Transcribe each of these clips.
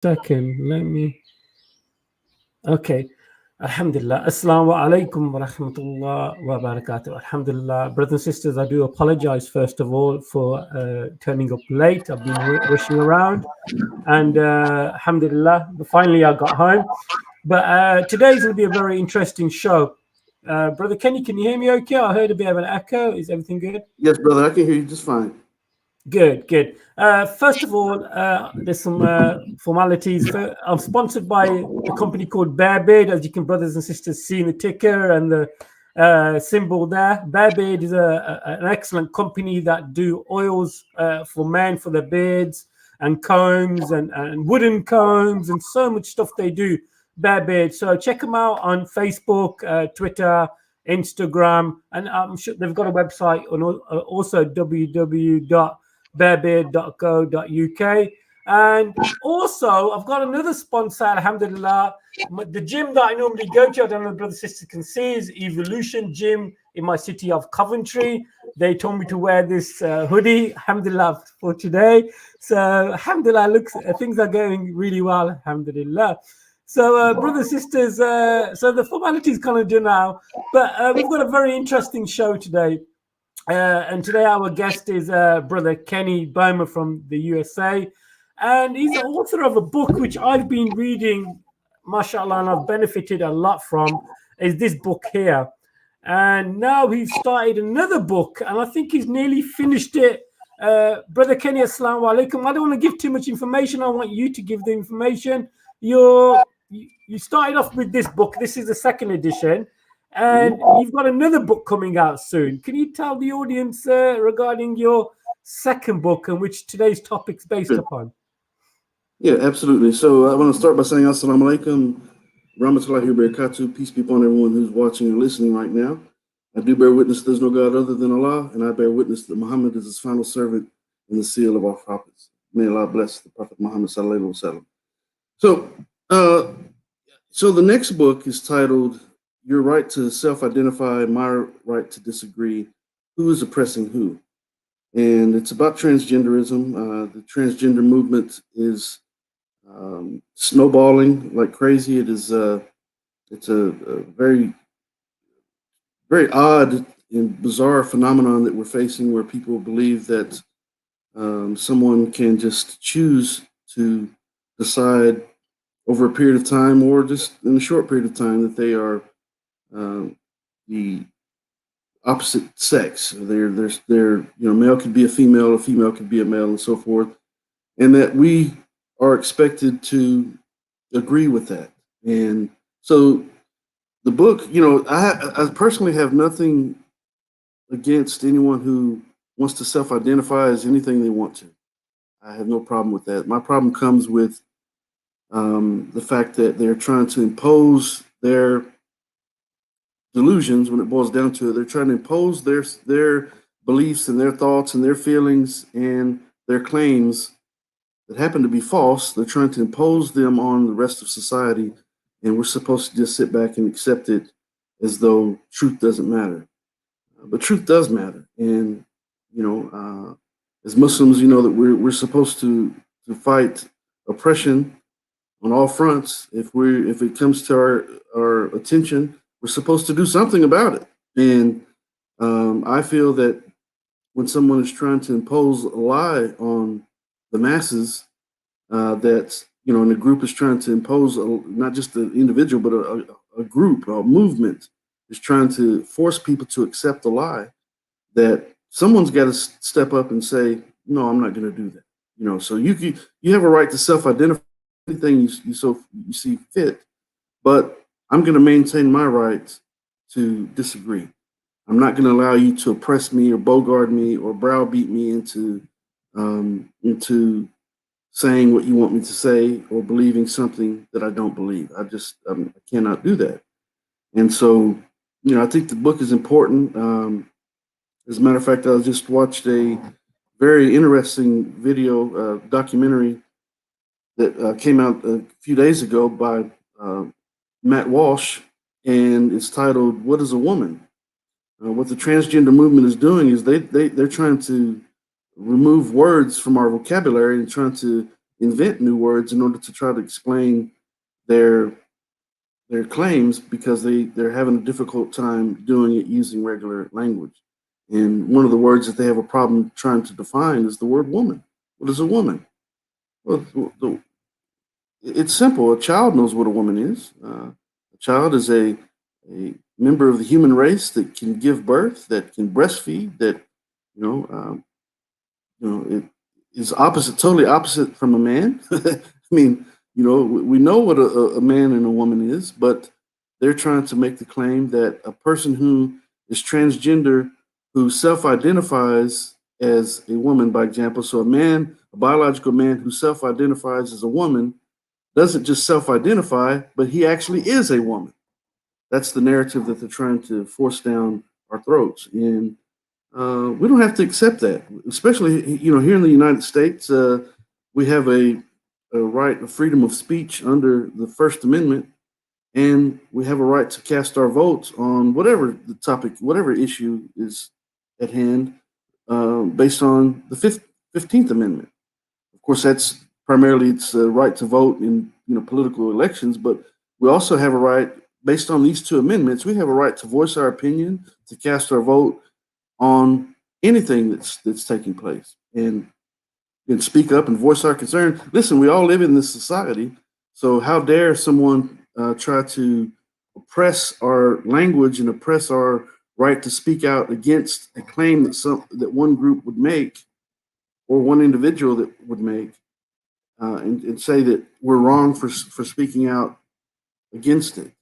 Second, let me. Okay. Alhamdulillah. Assalamu alaikum wa rahmatullah wa barakatuh. Alhamdulillah. Brothers and sisters, I do apologize first of all for turning up late. I've been rushing around and alhamdulillah, finally I got home. But today's going to be a very interesting show. Brother Kenny, can you hear me okay? I heard a bit of an echo. Is everything good? Yes, brother, I can hear you just fine. Good, good. First of all, there's some formalities. I'm sponsored by a company called Bearbid, as you can, brothers and sisters, see in the ticker and the symbol there. Bearbid is an excellent company that do oils for men for their beards and combs and wooden combs and so much stuff they do. Bearbid. So check them out on Facebook, Twitter, Instagram, and I'm sure they've got a website on also www.bearbeard.co.uk. And also, I've got another sponsor, alhamdulillah. The gym that I normally go to, I don't know if brothers and sisters can see, is Evolution Gym in my city of Coventry. They told me to wear this hoodie, alhamdulillah, for today. So, alhamdulillah, looks things are going really well, alhamdulillah. So, brothers and sisters, so the formalities kind of done now, but we've got a very interesting show today. And today our guest is brother Kenny Bomer from the USA, and he's the author of a book which I've been reading, mashallah, and I've benefited a lot from. Is this book here? And now he's started another book, and I think he's nearly finished it. Brother Kenny, assalamu alaikum. I don't want to give too much information. I want you to give the information. You started off with this book. This is the second edition. And you've got another book coming out soon. Can you tell the audience regarding your second book and which today's topic's based upon? Yeah, absolutely. So I want to start by saying assalamu alaikum, rahmatullahi wa barakatuh, peace be upon everyone who's watching and listening right now. I do bear witness there's no God other than Allah, and I bear witness that Muhammad is his final servant and the seal of our prophets. May Allah bless the Prophet Muhammad sallallahu alaihi wasallam. So the next book is titled Your Right to Self-Identify, My Right to Disagree, Who is Oppressing Who? And it's about transgenderism. The transgender movement is snowballing like crazy. It's a very, very odd and bizarre phenomenon that we're facing where people believe that someone can just choose to decide over a period of time or just in a short period of time that they are the opposite sex. They're male could be a female could be a male, and so forth, and that we are expected to agree with that. And so the book, I personally have nothing against anyone who wants to self-identify as anything they want to. I have no problem with that. My problem comes with the fact that they're trying to impose their delusions. When it boils down to it, they're trying to impose their beliefs and their thoughts and their feelings and their claims that happen to be false. They're trying to impose them on the rest of society, and we're supposed to just sit back and accept it as though truth doesn't matter. But truth does matter, and as Muslims, that we're supposed to fight oppression on all fronts. If it comes to our attention, we're supposed to do something about it. And I feel that when someone is trying to impose a lie on the masses, and a group is trying to impose not just an individual, but a group, a movement is trying to force people to accept a lie, that someone's got to step up and say, no, I'm not going to do that. So you have a right to self-identify anything you see fit, but I'm going to maintain my right to disagree. I'm not going to allow you to oppress me or bogart me or browbeat me into saying what you want me to say or believing something that I don't believe. I cannot do that. And so, I think the book is important. As a matter of fact, I just watched a very interesting video documentary that came out a few days ago by Matt Walsh, and it's titled "What is a Woman?" What the transgender movement is doing is they're trying to remove words from our vocabulary and trying to invent new words in order to try to explain their their claims because they're having a difficult time doing it using regular language. And one of the words that they have a problem trying to define is the word woman. What is a woman? Well, it's simple. A child knows what a woman is. A child is a member of the human race that can give birth, that can breastfeed, that you know, um, it is opposite, totally opposite from a man. I mean, we know what a man and a woman is, but they're trying to make the claim that a person who is transgender, who self-identifies as a woman, by example, so a man, a biological man who self-identifies as a woman, doesn't just self-identify, but he actually is a woman. That's the narrative that they're trying to force down our throats, and we don't have to accept that. Especially, here in the United States, we have a right of freedom of speech under the First Amendment, and we have a right to cast our votes on whatever the topic, whatever issue is at hand, based on the 15th Amendment. Of course, that's primarily it's a right to vote in political elections, but we also have a right, based on these two amendments, we have a right to voice our opinion, to cast our vote on anything that's taking place, and speak up and voice our concern. Listen, we all live in this society, so how dare someone try to oppress our language and oppress our right to speak out against a claim that one group would make, or one individual that would make, and say that we're wrong for speaking out against it,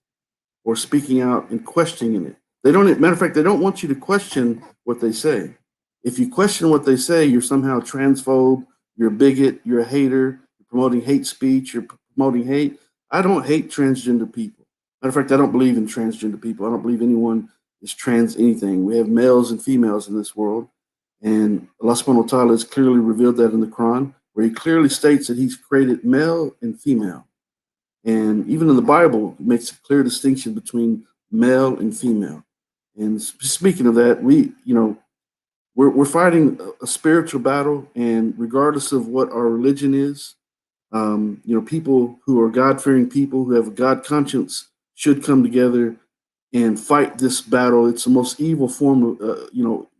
or speaking out and questioning it. They don't. Matter of fact, they don't want you to question what they say. If you question what they say, you're somehow transphobe. You're a bigot. You're a hater. You're promoting hate speech. You're promoting hate. I don't hate transgender people. Matter of fact, I don't believe in transgender people. I don't believe anyone is trans anything. We have males and females in this world, and Allah subhanahu wa ta'ala has clearly revealed that in the Quran, where He clearly states that He's created male and female. And even in the Bible, it makes a clear distinction between male and female. And speaking of that, we're fighting a spiritual battle, and regardless of what our religion is, people who are God-fearing people who have a God conscience should come together and fight this battle. It's the most evil form of,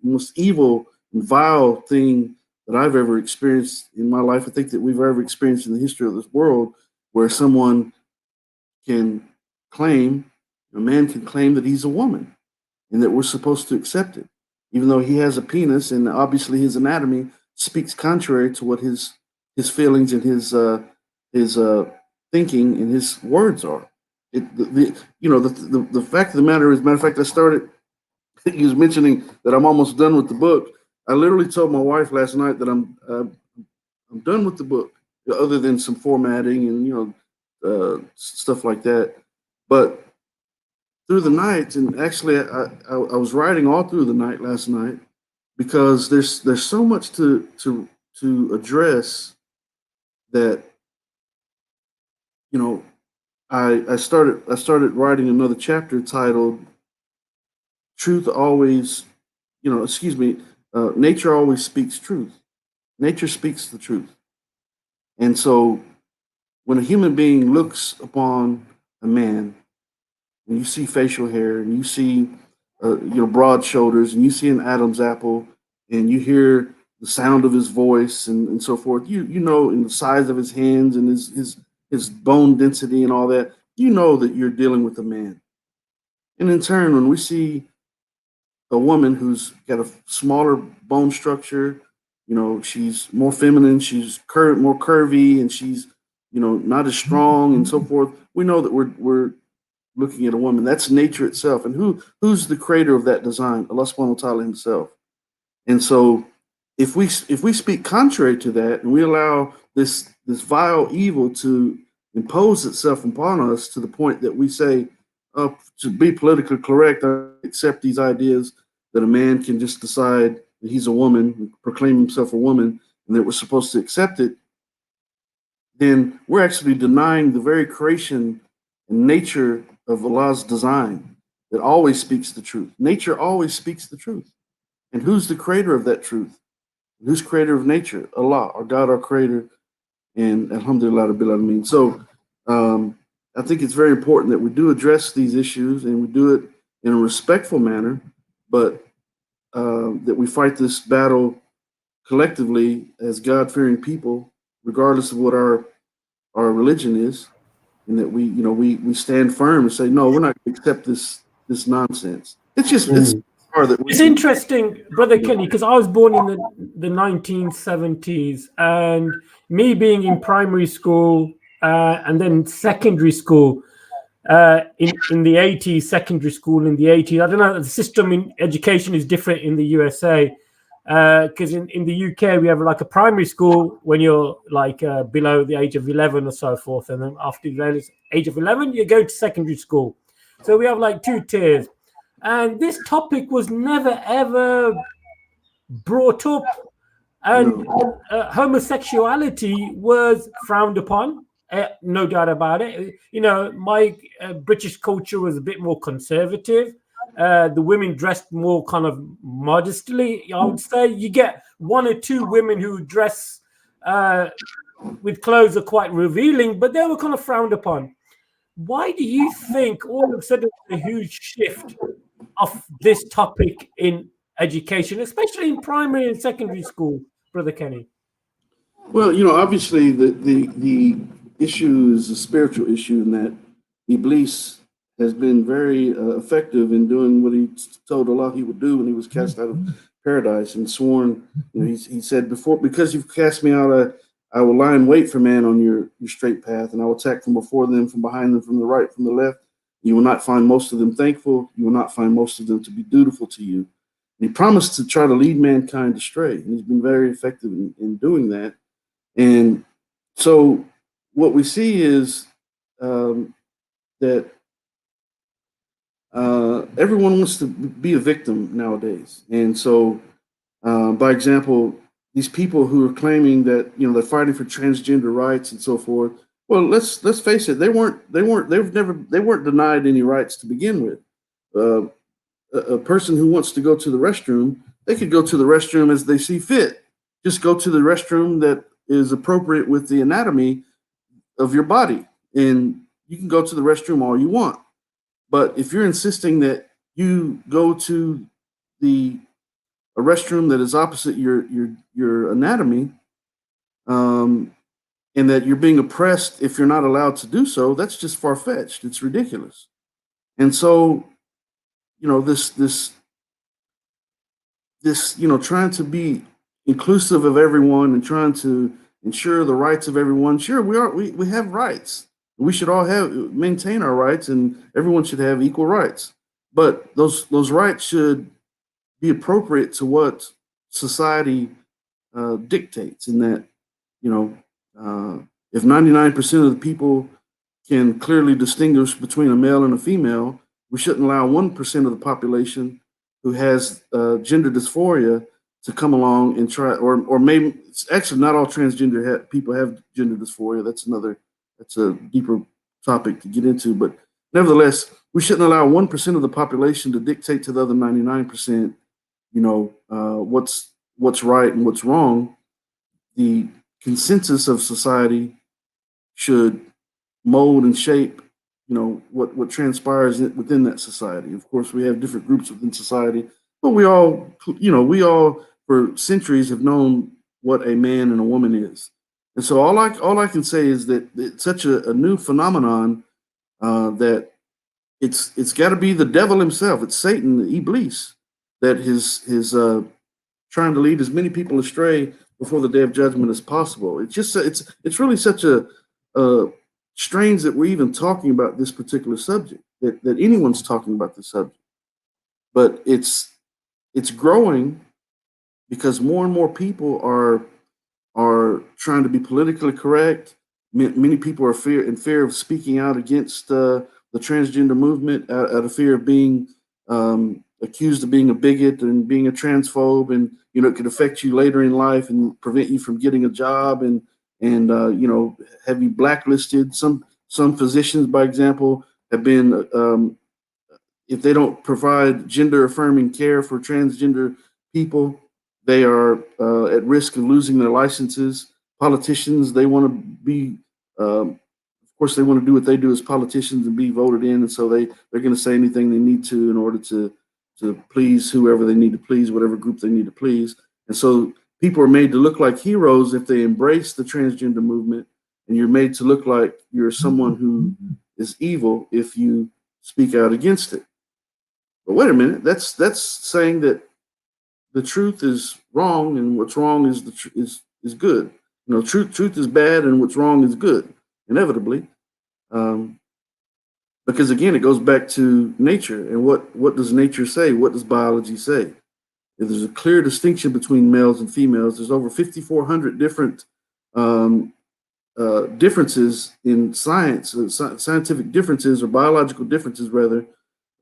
most evil and vile thing that I've ever experienced in my life. I think that we've ever experienced in the history of this world, where someone can claim, a man can claim that he's a woman and that we're supposed to accept it, even though he has a penis and obviously his anatomy speaks contrary to what his feelings and his thinking and his words are. The fact of the matter is, matter of fact, I started. He was mentioning that I'm almost done with the book. I literally told my wife last night that I'm done with the book, other than some formatting and stuff like that. But through the night, and actually I was writing all through the night last night, because there's so much to address that I started writing another chapter titled "Truth Always," excuse me, nature always speaks truth. Nature speaks the truth, and so when a human being looks upon a man, and you see facial hair, and you see broad shoulders, and you see an Adam's apple, and you hear the sound of his voice, and so forth, in the size of his hands and his bone density and all that, you know that you're dealing with a man. And in turn, when we see a woman who's got a smaller bone structure, she's more feminine, she's more curvy, and she's not as strong and so forth, we know that we're looking at a woman. That's nature itself. And who's the creator of that design? Allah subhanahu wa ta'ala himself. And so if we speak contrary to that, and we allow this vile evil to impose itself upon us to the point that we say, to be politically correct, I accept these ideas that a man can just decide that he's a woman, proclaim himself a woman, and that we're supposed to accept it, then we're actually denying the very creation and nature of Allah's design that always speaks the truth. Nature always speaks the truth. And who's the creator of that truth? Who's creator of nature? Allah, our God, our creator. And alhamdulillah, rabbil alameen. So I think it's very important that we do address these issues and we do it in a respectful manner, but that we fight this battle collectively as God-fearing people, regardless of what our religion is, and that we stand firm and say, no, we're not going to accept this nonsense. It's hard that we It's can. interesting, Brother Kenny, because I was born in the 1970s, and me being in primary school and then secondary school in the 80s, secondary school in the 80s. I don't know, the system in education is different in the USA, because in the UK we have like a primary school when you're like below the age of 11 or so forth, and then after the age of 11 you go to secondary school. So we have like two tiers, and this topic was never ever brought up, and No, homosexuality was frowned upon. No doubt about it. You know, my British culture was a bit more conservative. The women dressed more kind of modestly. I would say you get one or two women who dress with clothes are quite revealing, but they were kind of frowned upon. Why do you think all of a sudden a huge shift of this topic in education, especially in primary and secondary school, Brother Kenny? well, obviously the issue is a spiritual issue in that Iblis has been very effective in doing what he told Allah he would do when he was cast out of paradise and sworn. He said, before, because you've cast me out, I will lie in wait for man on your straight path, and I will attack from before them, from behind them, from the right, from the left. You will not find most of them thankful. You will not find most of them to be dutiful to you. And he promised to try to lead mankind astray, and he's been very effective in doing that. And so what we see is that everyone wants to be a victim nowadays. And so, by example, these people who are claiming that they're fighting for transgender rights and so forth. Well, let's face it, they weren't they weren't denied any rights to begin with. Uh, a person who wants to go to the restroom, they could go to the restroom as they see fit. Just go to the restroom that is appropriate with the anatomy of your body, and you can go to the restroom all you want. But if you're insisting that you go to the a restroom that is opposite your anatomy, and that you're being oppressed if you're not allowed to do so, that's just far fetched. It's ridiculous. And so, this trying to be inclusive of everyone and trying to ensure the rights of everyone. Sure, we have rights. We should all maintain our rights, and everyone should have equal rights. But those rights should be appropriate to what society dictates. In that, if 99% of the people can clearly distinguish between a male and a female, we shouldn't allow 1% of the population who has gender dysphoria to come along and try, or maybe it's actually not all transgender people have gender dysphoria. That's a deeper topic to get into, but nevertheless, we shouldn't allow 1% of the population to dictate to the other 99%, what's right and what's wrong. The consensus of society should mold and shape, what transpires within that society. Of course, we have different groups within society, but we all for centuries have known what a man and a woman is. And so all I can say is that it's such a new phenomenon that it's got to be the devil himself. It's Satan, the Iblis, that is trying to lead as many people astray before the day of judgment as possible. It's really such a strange that we're even talking about this particular subject, that anyone's talking about this subject. But it's growing because more and more people are trying to be politically correct. Many people are in fear of speaking out against the transgender movement out of fear of being accused of being a bigot and being a transphobe, and it could affect you later in life and prevent you from getting a job and have you blacklisted. Some physicians, by example, have been if they don't provide gender affirming care for transgender people, they are at risk of losing their licenses. Politicians, they want to be, of course, they want to do what they do as politicians and be voted in, and so they're going to say anything they need to in order to please whoever they need to please, whatever group they need to please. And so people are made to look like heroes if they embrace the transgender movement, and you're made to look like you're someone who is evil if you speak out against it. But wait a minute, that's saying that the truth is wrong and what's wrong is is good. You know, truth is bad and what's wrong is good, inevitably. Um, because again, it goes back to nature, and what does nature say? What does biology say? If there's a clear distinction between males and females, there's over 5,400 different um, differences in science, scientific differences or biological differences, rather,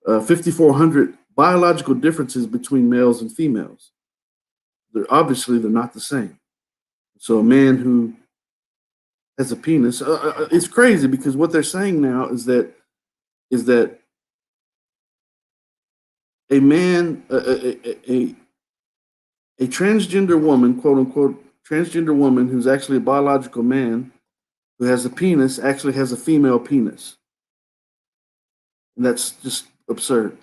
5,400 biological differences between males and females. They're not the same. So a man who has a penis, it's crazy because what they're saying now is that a man, a transgender woman, quote unquote, transgender woman who's actually a biological man who has a penis actually has a female penis. And that's just absurd.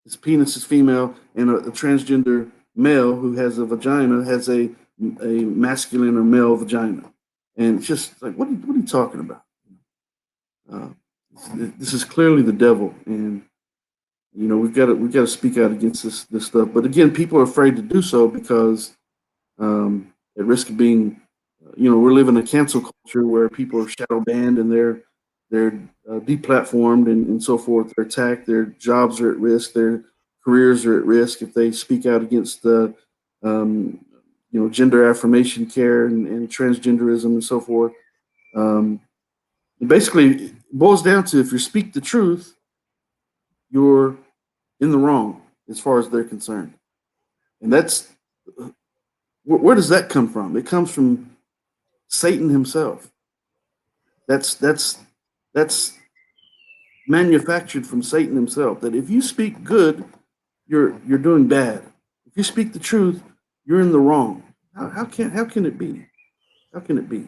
His penis is female, and a transgender male who has a vagina has a masculine or male vagina. And it's just like, what are you talking about? Uh, this is clearly the devil, and you know we've got to speak out against this stuff. But again, people are afraid to do so because at risk of being, we're living a cancel culture where people are shadow banned and they're deplatformed and so forth. They're attacked. Their jobs are at risk. Their careers are at risk if they speak out against the gender affirmation care and transgenderism and so forth. Basically, it boils down to if you speak the truth, you're in the wrong as far as they're concerned. And that's where does that come from? It comes from Satan himself. That's manufactured from Satan himself. That if you speak good, you're doing bad. If you speak the truth, you're in the wrong. How can it be? How can it be?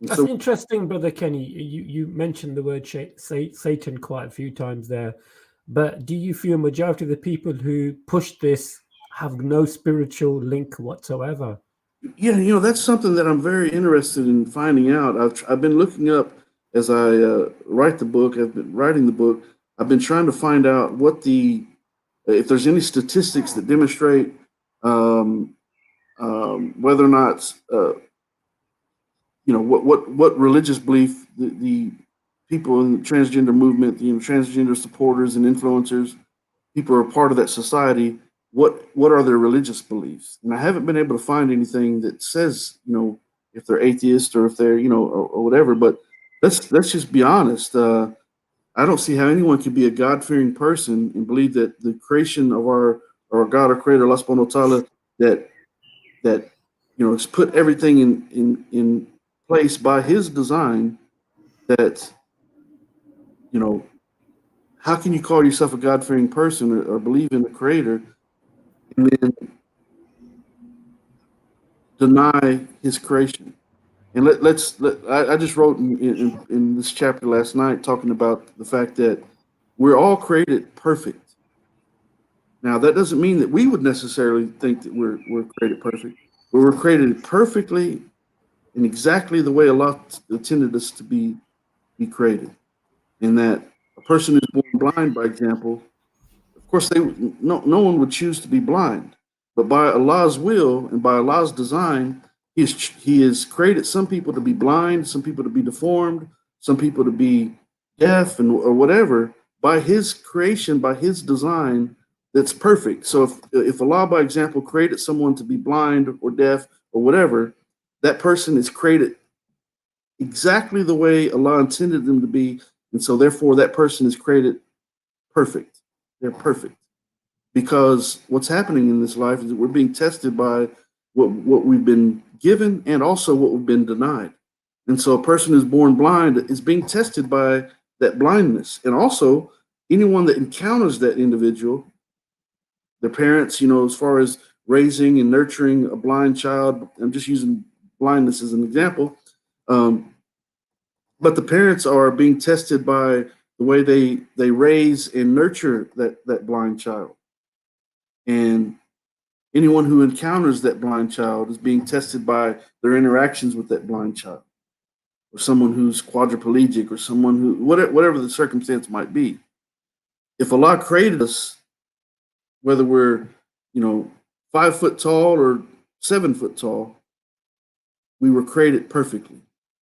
And That's so interesting, Brother Kenny. You mentioned the word Satan quite a few times there, but do you feel majority of the people who push this have no spiritual link whatsoever? yeah, that's something that I'm very interested in finding out. I've been looking up as I write the book. I've been writing the book. I've been trying to find out if there's any statistics that demonstrate um, whether or not what religious belief the people in the transgender movement, transgender supporters and influencers, people are part of that society. What are their religious beliefs? And I haven't been able to find anything that says if they're atheist or if they're or whatever. But let's just be honest. I don't see how anyone could be a God-fearing person and believe that the creation of our God, our Creator, Allah Subhanahu wa Taala, that has put everything in place by His design. That you know, how can you call yourself a God-fearing person or believe in the Creator and then deny His creation? And I just wrote in this chapter last night talking about the fact that we're all created perfect. Now, that doesn't mean that we would necessarily think that we're created perfect, but we're created perfectly in exactly the way Allah intended us to be created. In that a person who's born blind, by example, of course, no one would choose to be blind, but by Allah's will and by Allah's design, He has created some people to be blind, some people to be deformed, some people to be deaf, or whatever. By His creation, by His design, that's perfect. So if Allah, by example, created someone to be blind or deaf or whatever, that person is created exactly the way Allah intended them to be, and so therefore that person is created perfect. They're perfect because what's happening in this life is that we're being tested by what we've been given and also what we've been denied. And so a person who's born blind is being tested by that blindness. And also anyone that encounters that individual, their parents, as far as raising and nurturing a blind child, I'm just using blindness as an example. But the parents are being tested by the way they raise and nurture that blind child. And anyone who encounters that blind child is being tested by their interactions with that blind child, or someone who's quadriplegic, or someone who, whatever the circumstance might be. If Allah created us, whether we're 5 foot tall or 7 foot tall, we were created perfectly.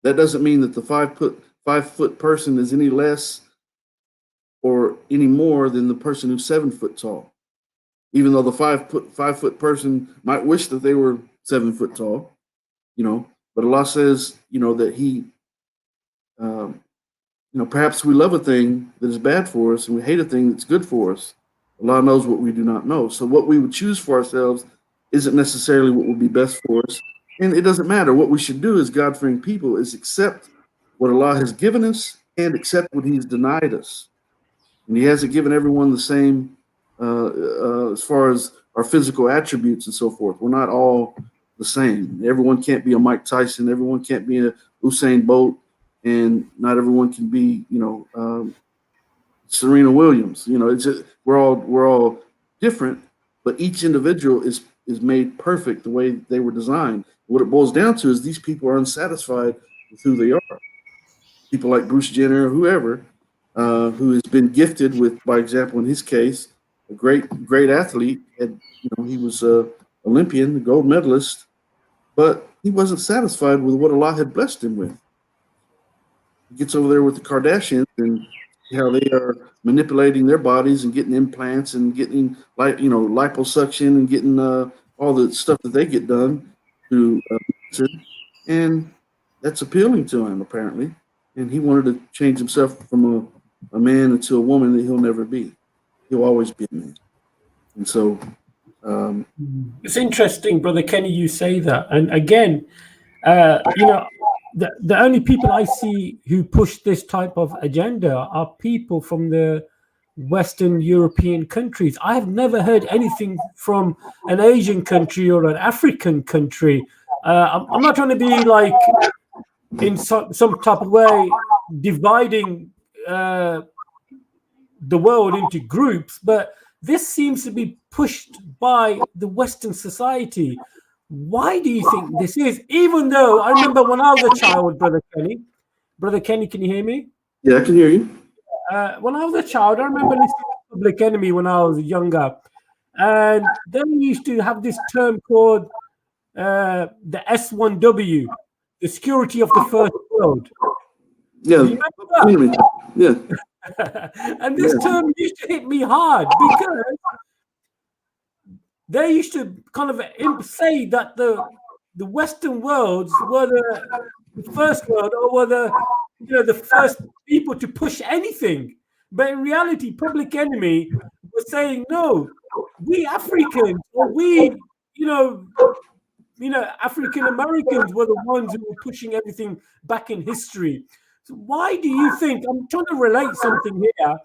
That doesn't mean that the 5 foot person is any less or any more than the person who's 7 foot tall. Even though the 5 foot person might wish that they were 7 foot tall, but Allah says, that He, perhaps we love a thing that is bad for us and we hate a thing that's good for us. Allah knows what we do not know. So what we would choose for ourselves isn't necessarily what would be best for us. And it doesn't matter. What we should do as God-fearing people is accept what Allah has given us and accept what He's denied us. And He hasn't given everyone the same as far as our physical attributes and so forth. We're not all the same. Everyone can't be a Mike Tyson. Everyone can't be a Usain Bolt. And not everyone can be, Serena Williams. It's just, we're all different, but each individual is made perfect the way they were designed. What it boils down to is these people are unsatisfied with who they are. People like Bruce Jenner or whoever, who has been gifted with, by example, in his case, a great athlete. And, he was a Olympian, a gold medalist, but he wasn't satisfied with what Allah had blessed him with. He gets over there with the Kardashians and how they are manipulating their bodies and getting implants and getting liposuction and getting all the stuff that they get done to and that's appealing to him apparently. And he wanted to change himself from a man into a woman that he'll never be. He'll always be a man. And so it's interesting, Brother Kenny, you say that. And again, the only people I see who push this type of agenda are people from the Western European countries. I have never heard anything from an Asian country or an African country. I'm not trying to be like in some type of way dividing the world into groups, but this seems to be pushed by the Western society. Why do you think this is? Even though I remember when I was a child, Brother Kenny, can you hear me? Yeah, I can hear you. When I was a child, I remember listening to Public Enemy when I was younger, and then we used to have this term called the S1W, the security of the first world. Yeah, yeah. And this term used to hit me hard because they used to kind of say that the Western worlds were the first world, or were the first people to push anything. But in reality, Public Enemy was saying, no, we Africans, or we, African Americans were the ones who were pushing everything back in history. So why do you think, I'm trying to relate something here,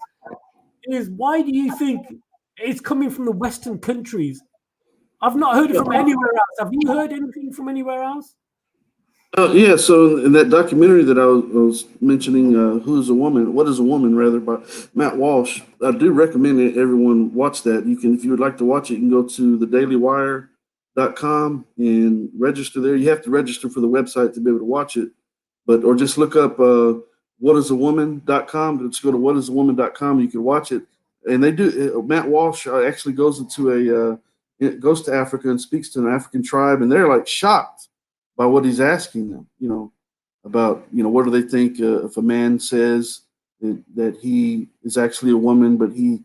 is why do you think it's coming from the Western countries? I've not heard it from anywhere else. Have you heard anything from anywhere else? Yeah, so in that documentary that I was mentioning, Who's a Woman? What is a Woman, rather, by Matt Walsh, I do recommend that everyone watch that. You can, if you would like to watch it, you can go to thedailywire.com and register there. You have to register for the website to be able to watch it, or just look up whatisawoman.com. Just go to whatisawoman.com. You can watch it. And they do. Matt Walsh actually goes into goes to Africa and speaks to an African tribe, and they're like shocked by what he's asking them, about, what do they think if a man says that he is actually a woman, but he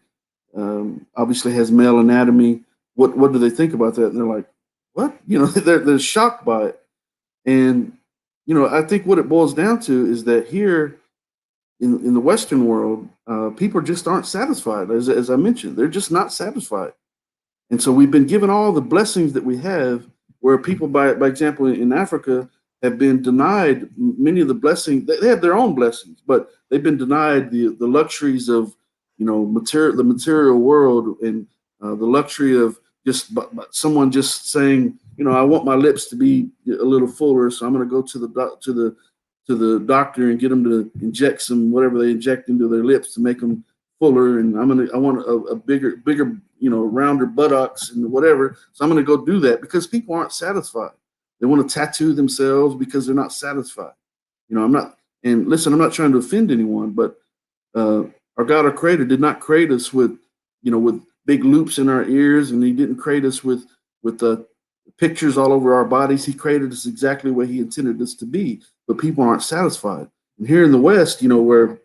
obviously has male anatomy. What do they think about that? And they're like, what? They're shocked by it. And, I think what it boils down to is that here in the Western world, people just aren't satisfied. As I mentioned, they're just not satisfied. And so we've been given all the blessings that we have, where people, by example, in Africa, have been denied many of the blessings. They have their own blessings, but they've been denied the luxuries of, the material world, and the luxury of just someone just saying, I want my lips to be a little fuller, so I'm going to go to the doctor and get them to inject some whatever they inject into their lips to make them fuller, and I want a bigger, rounder buttocks and whatever. So I'm going to go do that because people aren't satisfied. They want to tattoo themselves because they're not satisfied. I'm not. And listen, I'm not trying to offend anyone, but our God, our Creator, did not create us with big loops in our ears, and He didn't create us with the pictures all over our bodies. He created us exactly the way He intended us to be, but people aren't satisfied. And here in the West, where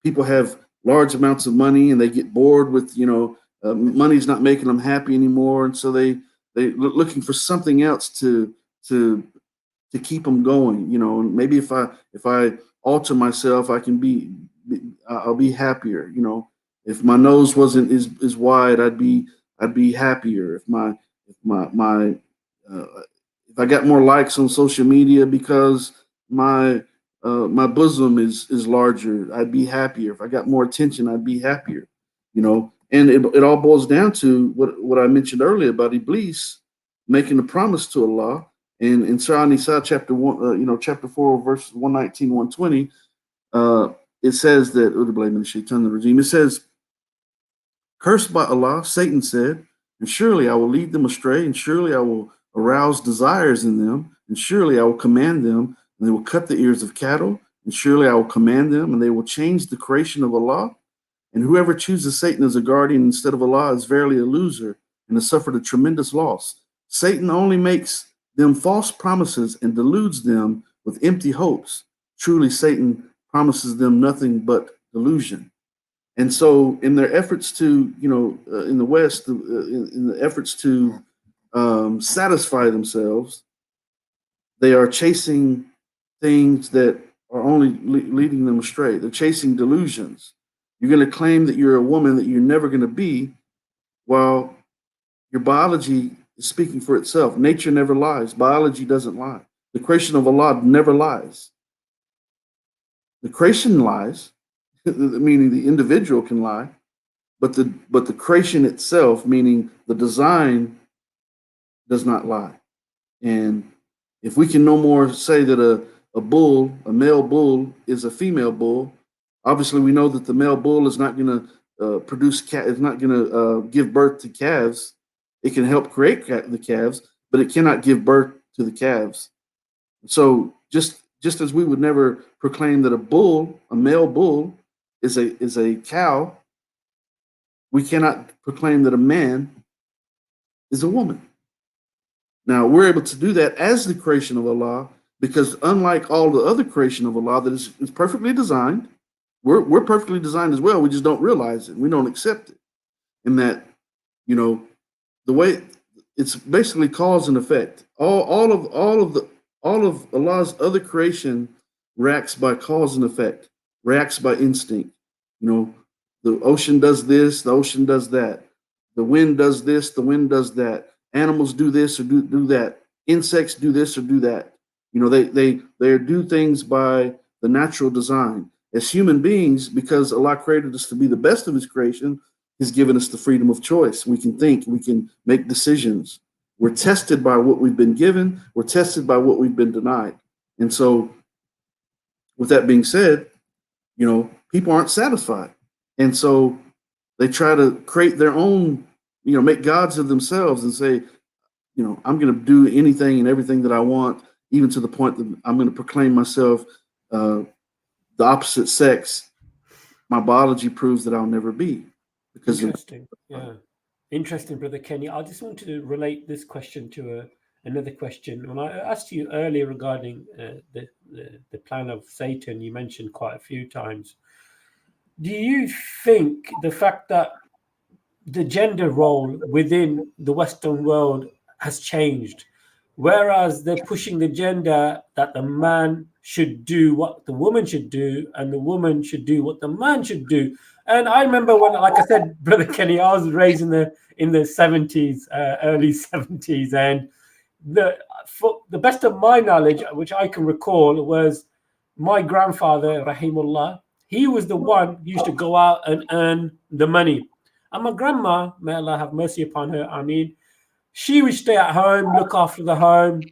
people have large amounts of money and they get bored with, money's not making them happy anymore, and so they looking for something else to keep them going. And maybe if I alter myself, I'll be happier. If my nose wasn't as wide, I'd be happier. If I got more likes on social media because my bosom is larger, I'd be happier. If I got more attention, I'd be happier. And it all boils down to what I mentioned earlier about Iblis making a promise to Allah. And in Surah Nisa, chapter 1, chapter 4, verse 119, 120, it says that it says, "Cursed by Allah, Satan said, and surely I will lead them astray, and surely I will arouse desires in them, and surely I will command them, and they will cut the ears of cattle, and surely I will command them, and they will change the creation of Allah. And whoever chooses Satan as a guardian instead of Allah is verily a loser and has suffered a tremendous loss. Satan only makes them false promises and deludes them with empty hopes. Truly, Satan promises them nothing but delusion." And so, in their efforts to, in the West, in the efforts to satisfy themselves, they are chasing things that are only leading them astray. They're chasing delusions. You're going to claim that you're a woman that you're never going to be, while your biology is speaking for itself. Nature never lies. Biology doesn't lie. The creation of Allah never lies. The creation lies, meaning the individual can lie, but the creation itself, meaning the design, does not lie. And if we can no more say that a male bull, is a female bull, obviously we know that the male bull is not going to is not going to give birth to calves. It can help create the calves, but it cannot give birth to the calves. So just as we would never proclaim that a male bull, is a cow, we cannot proclaim that a man is a woman. Now, we're able to do that as the creation of Allah, because unlike all the other creation of Allah that is perfectly designed, we're perfectly designed as well. We just don't realize it. We don't accept it. And that, the way it's basically cause and effect. All of Allah's other creation reacts by cause and effect, reacts by instinct. The ocean does this, the ocean does that. The wind does this, the wind does that. Animals do this or do that. Insects do this or do that. They do things by the natural design. As human beings, because Allah created us to be the best of His creation, He's given us the freedom of choice. We can think, we can make decisions. We're tested by what we've been given. We're tested by what we've been denied. And so, with that being said, people aren't satisfied. And so they try to create their own, make gods of themselves and say, I'm going to do anything and everything that I want, even to the point that I'm going to proclaim myself the opposite sex. My biology proves that I'll never be. Because interesting. Yeah. Interesting, Brother Kenny. I just want to relate this question to another question. When I asked you earlier regarding the plan of Satan, you mentioned quite a few times. Do you think the fact that the gender role within the Western world has changed, whereas they're pushing the gender that the man should do what the woman should do and the woman should do what the man should do? And I remember when, like I said, Brother Kenny, I was raised in the 70s, early 70s, and the best of my knowledge, which I can recall, was my grandfather, Rahimullah. He was the one who used to go out and earn the money. And my grandma, may Allah have mercy upon her, She would stay at home, look after the home,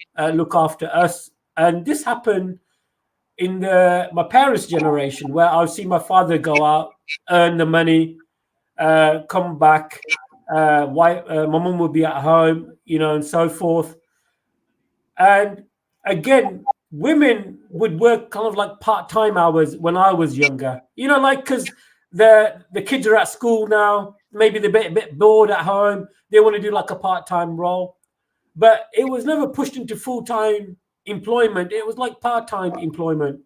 look after us. And this happened in my parents' generation, where I would see my father go out, earn the money, come back. My mum would be at home, and so forth. And again, women would work kind of like part-time hours when I was younger. Like because the kids are at school now, maybe they're a bit bored at home. They want to do like a part-time role, but it was never pushed into full-time employment. It was like part-time employment.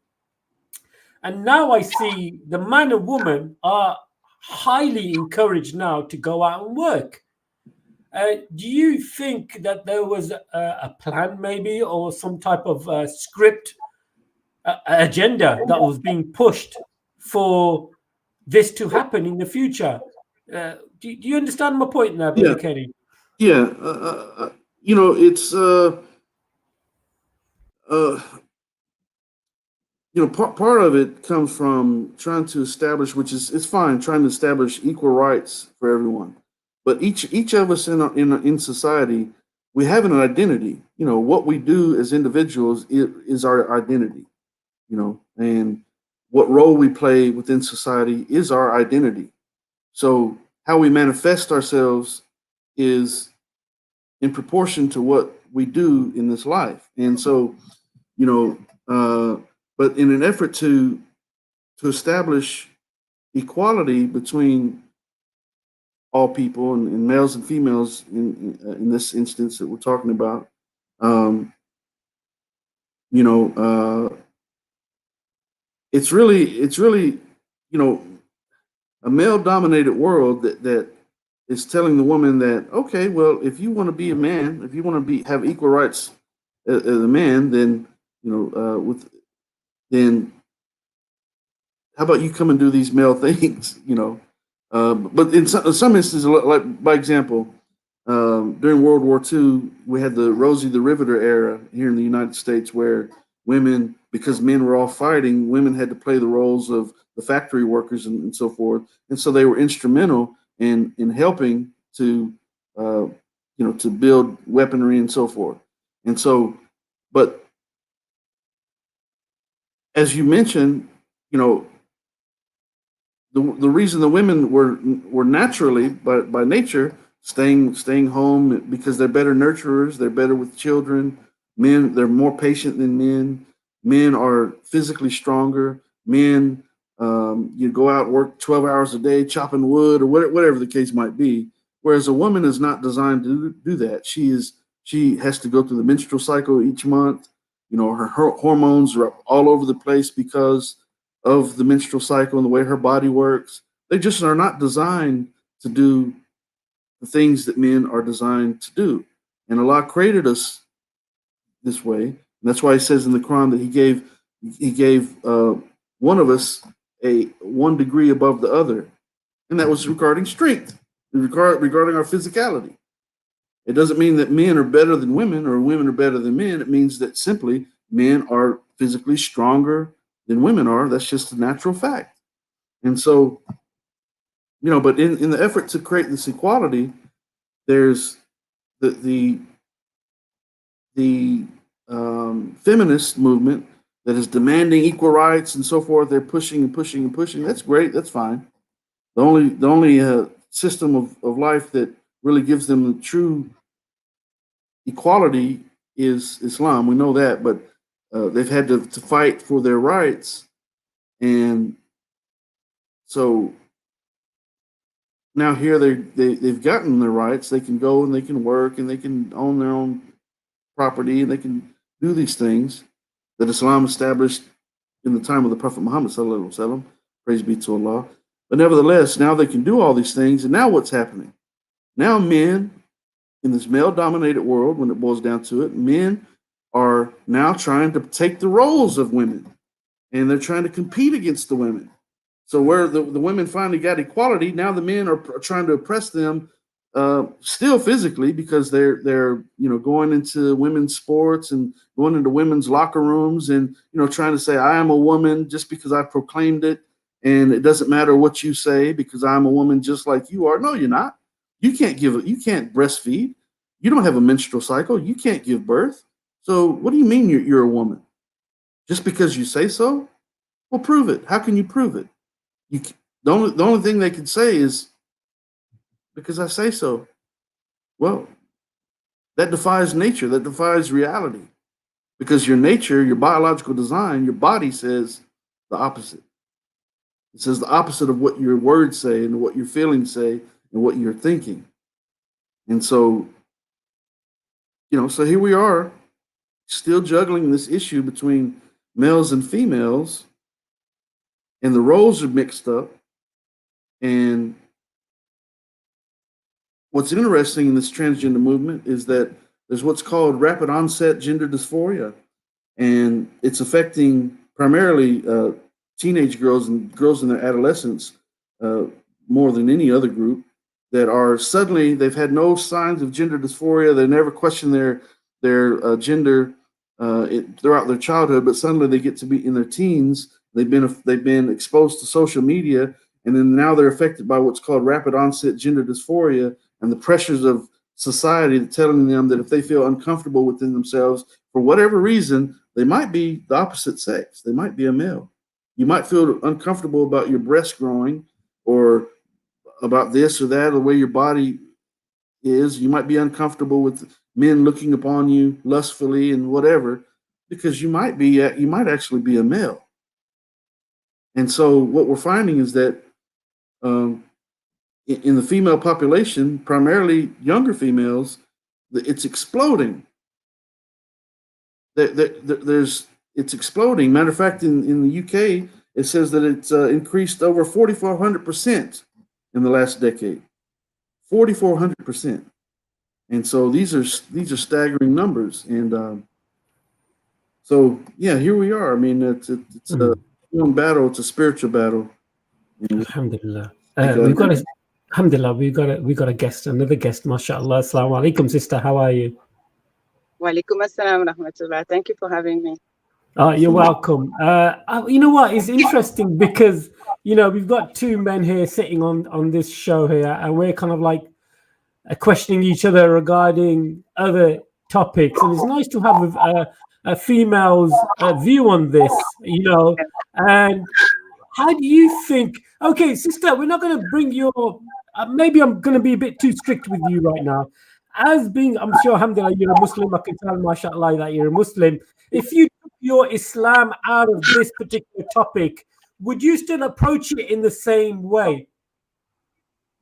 And now I see the man and woman are highly encouraged now to go out and work. Do you think that there was a plan, maybe, or some type of script agenda that was being pushed for this to happen in the future? Do you understand my point now, Brother Yeah, Kenny? yeah. It's uh, part of it comes from trying to establish, which is it's fine, trying to establish equal rights for everyone. But each of us in society, we have an identity. What we do as individuals is our identity. And what role we play within society is our identity. So how we manifest ourselves is in proportion to what we do in this life. And so, you know, but in an effort to establish equality between all people and males and females in this instance that we're talking about, um, you know, it's really a male dominated world that is telling the woman that, okay, well, if you want to be a man, if you want to be have equal rights as a man, then with then how about you come and do these male things, but in some instances, like by example, during World War II, we had the Rosie the Riveter era here in the United States, where women, because men were all fighting, women had to play the roles of the factory workers and so forth, and so they were instrumental in helping to to build weaponry and so forth, and so, but as you mentioned, you know the reason the women were naturally by nature staying home because they're better nurturers, they're better with children. Men, they're more patient than men. Men are physically stronger. Men, you go out and work 12 hours a day chopping wood or whatever the case might be. Whereas a woman is not designed to do that. She has to go through the menstrual cycle each month. Her hormones are all over the place because of the menstrual cycle and the way her body works. They just are not designed to do the things that men are designed to do. And Allah created us this way. And that's why He says in the Quran that He gave one of us a 1 degree above the other, and that was regarding strength, regarding our physicality. It doesn't mean that men are better than women or women are better than men. It means that simply men are physically stronger than women are. That's just a natural fact. And so, but in the effort to create this equality, there's the feminist movement that is demanding equal rights and so forth. They're pushing and pushing and pushing. That's great. That's fine. The only system of life that really gives them the true equality is Islam. We know that, but they've had to fight for their rights, and so now here they've gotten their rights. They can go and they can work and they can own their own property and they can do these things that Islam established in the time of the Prophet Muhammad sallallahu alaihi wasallam. Praise be to Allah. But nevertheless, now they can do all these things, and now what's happening? Now men in this male-dominated world, when it boils down to it, men are now trying to take the roles of women, and they're trying to compete against the women. So where the women finally got equality, now the men are trying to oppress them, still physically, because they're going into women's sports and going into women's locker rooms and trying to say, I am a woman just because I proclaimed it, and it doesn't matter what you say because I'm a woman just like you are. No, you're not. You can't breastfeed. You don't have a menstrual cycle. You can't give birth. So what do you mean you're a woman? Just because you say so? Well, prove it. How can you prove it? You the only thing they can say is because I say so. Well, that defies nature. That defies reality. Because your nature, your biological design, your body says the opposite. It says the opposite of what your words say and what your feelings say and what you're thinking. And so, so here we are still juggling this issue between males and females, and the roles are mixed up. And what's interesting in this transgender movement is that there's what's called rapid onset gender dysphoria, and it's affecting primarily teenage girls and girls in their adolescence more than any other group, that are suddenly, they've had no signs of gender dysphoria. They never question their gender throughout their childhood, but suddenly they get to be in their teens. They've been exposed to social media, and then now they're affected by what's called rapid onset gender dysphoria and the pressures of society telling them that if they feel uncomfortable within themselves for whatever reason, they might be the opposite sex. They might be a male. You might feel uncomfortable about your breast growing, or about this or that, or the way your body is. You might be uncomfortable with men looking upon you lustfully and whatever, because you might actually be a male. And so what we're finding is that in the female population, primarily younger females, it's exploding. It's exploding. Matter of fact, in the UK, it says that it's increased over 4,400% in the last decade. 4,400%. And so these are staggering numbers. And so yeah, here we are. I mean, it's a human battle. It's a spiritual battle. Alhamdulillah. Alhamdulillah, we got a guest, another guest, mashallah. Assalamu alaikum, sister. How are you? Wa alaikum assalam rahmatullah. Thank you for having me. You're welcome. You know what? It's interesting because, we've got two men here sitting on this show here, and we're kind of like questioning each other regarding other topics. And it's nice to have a female's view on this, And how do you think? Okay, sister, we're not going to bring your. Maybe I'm going to be a bit too strict with you right now. As being, I'm sure, alhamdulillah, you're a Muslim. I can tell, mashallah, that you're a Muslim. If you took your Islam out of this particular topic, would you still approach it in the same way?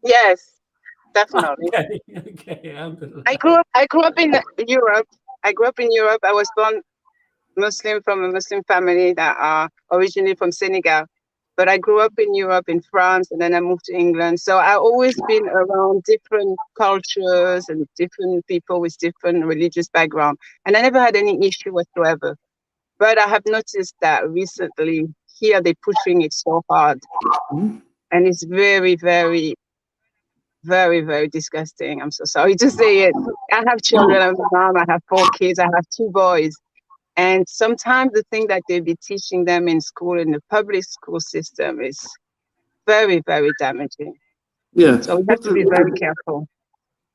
Yes, definitely. Okay. I grew up in Europe. I was born Muslim from a Muslim family that are originally from Senegal. But I grew up in Europe, in France, and then I moved to England. So I've always been around different cultures and different people with different religious background. And I never had any issue whatsoever. But I have noticed that recently here they're pushing it so hard. And it's very, very, very, very disgusting. I'm so sorry to say it. I have children. I'm a mom. I have 4 kids. I have 2 boys. And sometimes the thing that they be teaching them in school, in the public school system, is very, very damaging. Yeah. So we have to be very careful.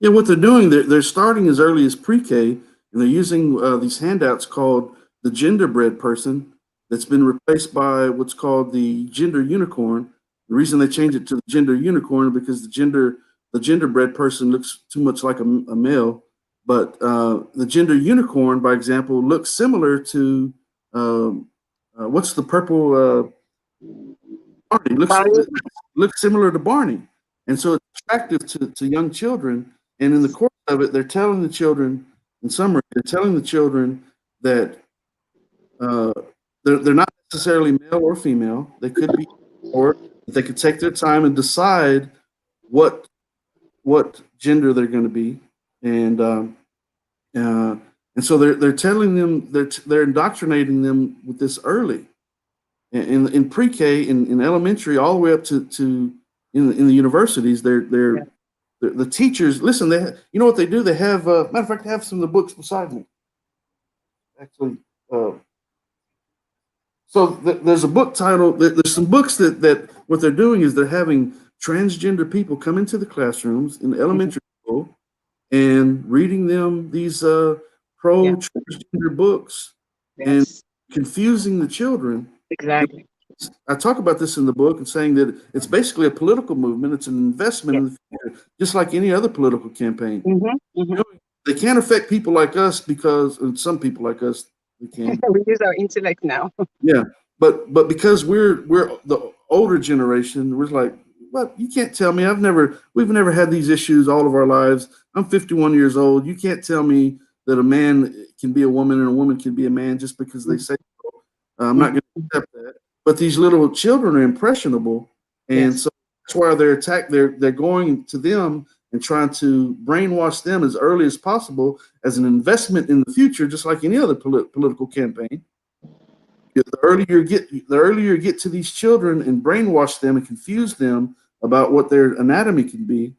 Yeah, what they're doing, they're starting as early as pre-K, and they're using these handouts called the genderbread person that's been replaced by what's called the gender unicorn. The reason they changed it to the gender unicorn is because the genderbread person looks too much like a male. But the gender unicorn, by example, looks similar to what's the purple Barney? Looks similar to Barney, and so it's attractive to young children. And in the course of it, they're telling the children, in summary, that they're not necessarily male or female. They could be, or they could take their time and decide what gender they're going to be, and so they're telling them, they're indoctrinating them with this early, in pre-K, in elementary, all the way up to in the universities. The teachers listen. You know what they do? They have matter of fact, I have some of the books beside me. Actually, so there's a book titled. There's some books that what they're doing is they're having transgender people come into the classrooms in elementary school, and reading them these pro-transgender books and Yes. confusing the children. Exactly. I talk about this in the book and saying that it's basically a political movement. It's an investment Yes. in the future, just like any other political campaign. Mm-hmm. You know, they can't affect people like us because, and some people like us, they can. We use our intellect now. Yeah, but because we're the older generation, we're like, what? You can't tell me. We've never had these issues all of our lives. I'm 51 years old. You can't tell me that a man can be a woman and a woman can be a man just because they say so. I'm not going to accept that. But these little children are impressionable, and Yes. so that's why they're attacked. They're going to them and trying to brainwash them as early as possible as an investment in the future, just like any other political campaign. The earlier you get to these children and brainwash them and confuse them about what their anatomy can be,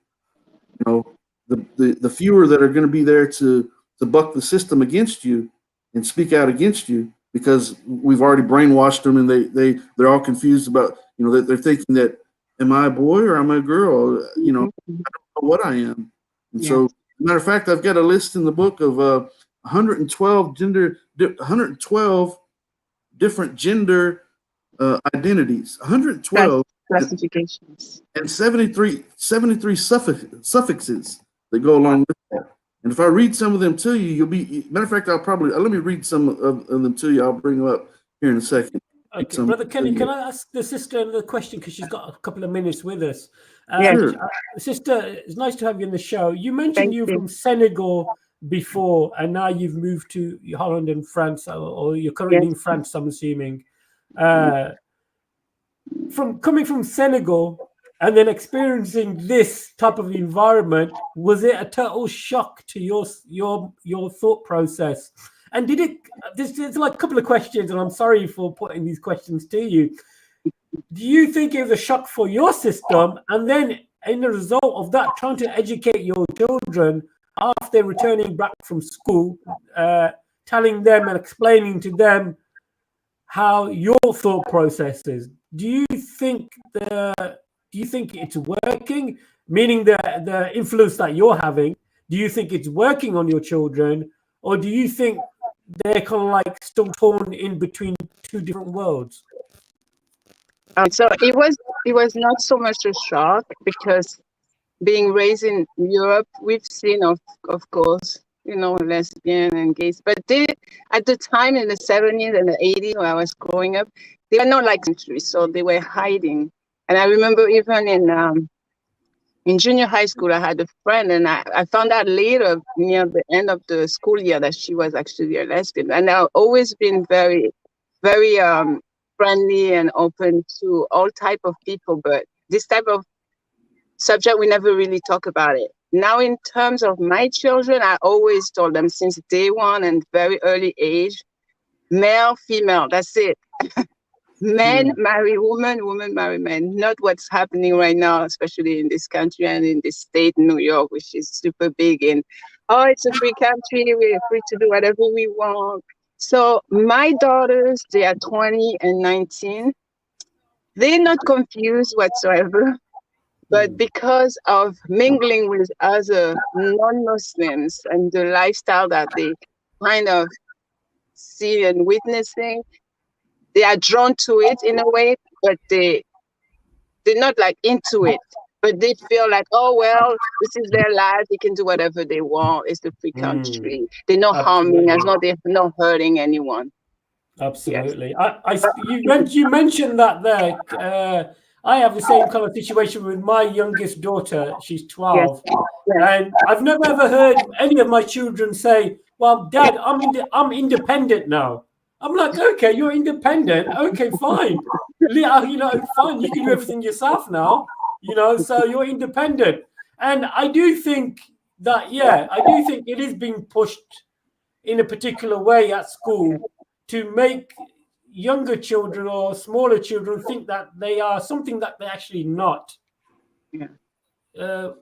you know, the fewer that are going to be there to buck the system against you and speak out against you, because we've already brainwashed them and they're all confused about, they're thinking that, am I a boy or am I a girl? I don't know what I am. And Yeah. so, matter of fact, I've got a list in the book of 112 different gender identities, 112 Classifications. and 73 suffixes that go along with that. And if I read some of them to you, you'll be, matter of fact, I'll probably, let me read some of them to you. I'll bring them up here in a second. Okay, Brother Kenny, can I ask the sister another question, because she's got a couple of minutes with us? Sure. Sister, it's nice to have you in the show. You mentioned Thank you're you. from Senegal before, and now you've moved to Holland and France, or you're currently in France, I'm assuming. From coming from Senegal and then experiencing this type of environment, was it a total shock to your thought process? And did it? There's like a couple of questions, and I'm sorry for putting these questions to you. Do you think it was a shock for your system, and then in the result of that, trying to educate your children after returning back from school, telling them and explaining to them how your thought process is? Do you think it's working? Meaning the influence that you're having, do you think it's working on your children, or do you think they're kind of like still torn in between two different worlds? So it was not so much a shock, because being raised in Europe, we've seen of course, lesbian and gays, but they, at the time in the 70s and the 80s when I was growing up, they were not like countries, so they were hiding. And I remember even in junior high school, I had a friend, and I found out later near the end of the school year that she was actually a lesbian. And I've always been very, very friendly and open to all type of people, but this type of subject, we never really talk about it. Now, in terms of my children, I always told them since day one and very early age, male, female, that's it. Men marry women, women marry men. Not what's happening right now, especially in this country and in this state, New York, which is super big. And it's a free country. We're free to do whatever we want. So my daughters, they are 20 and 19. They're not confused whatsoever. But because of mingling with other non-Muslims and the lifestyle that they kind of see and witnessing, they are drawn to it in a way, but they're not like into it. But they feel like, oh, well, this is their life. They can do whatever they want. It's the free country. They're not harming us, they're not hurting anyone. Absolutely. Yes. You mentioned that there. I have the same kind of situation with my youngest daughter. She's 12. Yes. And I've never ever heard any of my children say, well, Dad, I'm independent now. I'm like, okay, you're independent. Okay, fine. Fine. You can do everything yourself now, so you're independent. And I do think that, I do think it is being pushed in a particular way at school to make younger children or smaller children think that they are something that they're actually not. Yeah. Sorry,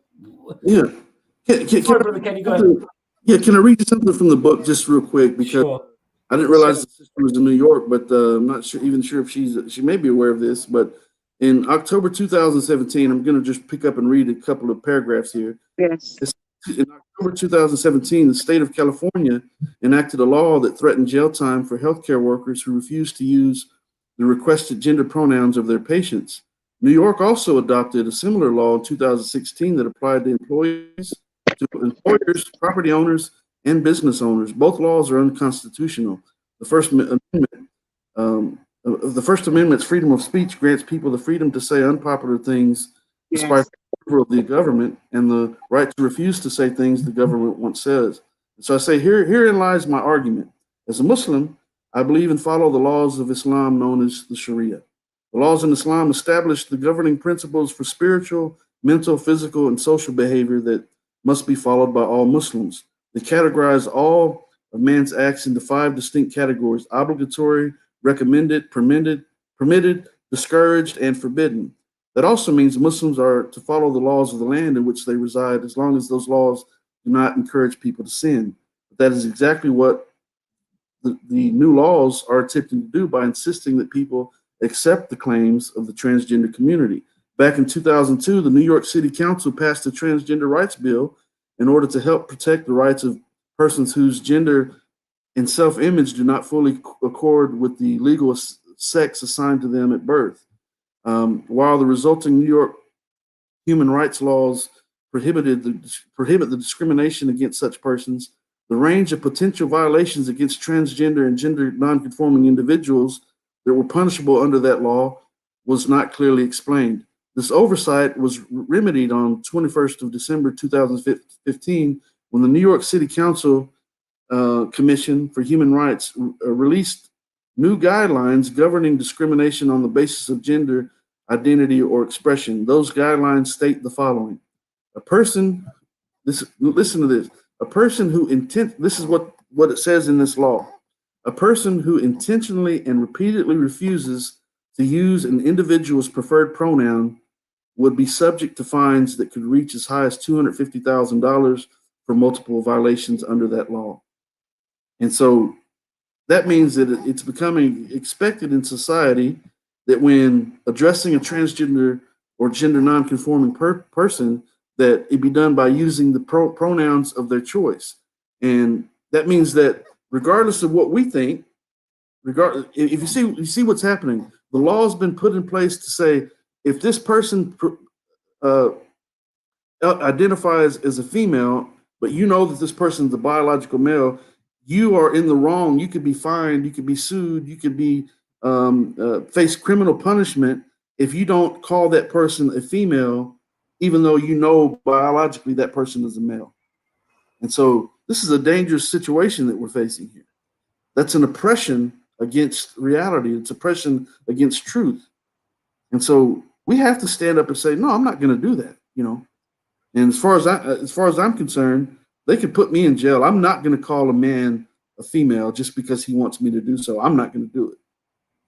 Brother Kenny, go ahead. Yeah, can I read you something from the book just real quick? Because sure. I didn't realize the sister was in New York, but I'm not sure if she may be aware of this. But in October 2017, I'm going to just pick up and read a couple of paragraphs here. Yes. It In October 2017, the state of California enacted a law that threatened jail time for healthcare workers who refused to use the requested gender pronouns of their patients. New York also adopted a similar law in 2016 that applied to employers, property owners, and business owners. Both laws are unconstitutional. The First Amendment, the First Amendment's freedom of speech grants people the freedom to say unpopular things despite Yes. the approval of the government, and the right to refuse to say things the government once says. So I say herein lies my argument. As a Muslim, I believe and follow the laws of Islam known as the Sharia. The laws in Islam establish the governing principles for spiritual, mental, physical, and social behavior that must be followed by all Muslims. They categorize all of man's acts into 5 distinct categories: obligatory, recommended, permitted, discouraged, and forbidden. That also means Muslims are to follow the laws of the land in which they reside, as long as those laws do not encourage people to sin. But that is exactly what the new laws are attempting to do by insisting that people accept the claims of the transgender community. Back in 2002, the New York City Council passed the Transgender Rights Bill in order to help protect the rights of persons whose gender and self-image do not fully accord with the legal sex assigned to them at birth. While the resulting New York human rights laws prohibit the discrimination against such persons, the range of potential violations against transgender and gender nonconforming individuals that were punishable under that law was not clearly explained. This oversight was remedied on 21st of December 2015 when the New York City Council Commission for Human Rights released new guidelines governing discrimination on the basis of gender identity or expression. Those guidelines state the following: a person, listen to this, a person who this is what it says in this law: a person who intentionally and repeatedly refuses to use an individual's preferred pronoun would be subject to fines that could reach as high as $250,000 for multiple violations under that law. And so that means that it's becoming expected in society that when addressing a transgender or gender nonconforming person, that it be done by using the pronouns of their choice. And that means that regardless of what we think, if you see what's happening, the law has been put in place to say if this person identifies as a female, but you know that this person is a biological male, you are in the wrong. You could be fined, you could be sued, you could be face criminal punishment if you don't call that person a female, even though you know biologically that person is a male. And so this is a dangerous situation that we're facing here. That's an oppression against reality. It's oppression against truth. And so we have to stand up and say, no, I'm not going to do that. And as far as I'm concerned, they could put me in jail. I'm not going to call a man a female just because he wants me to do so. I'm not going to do it.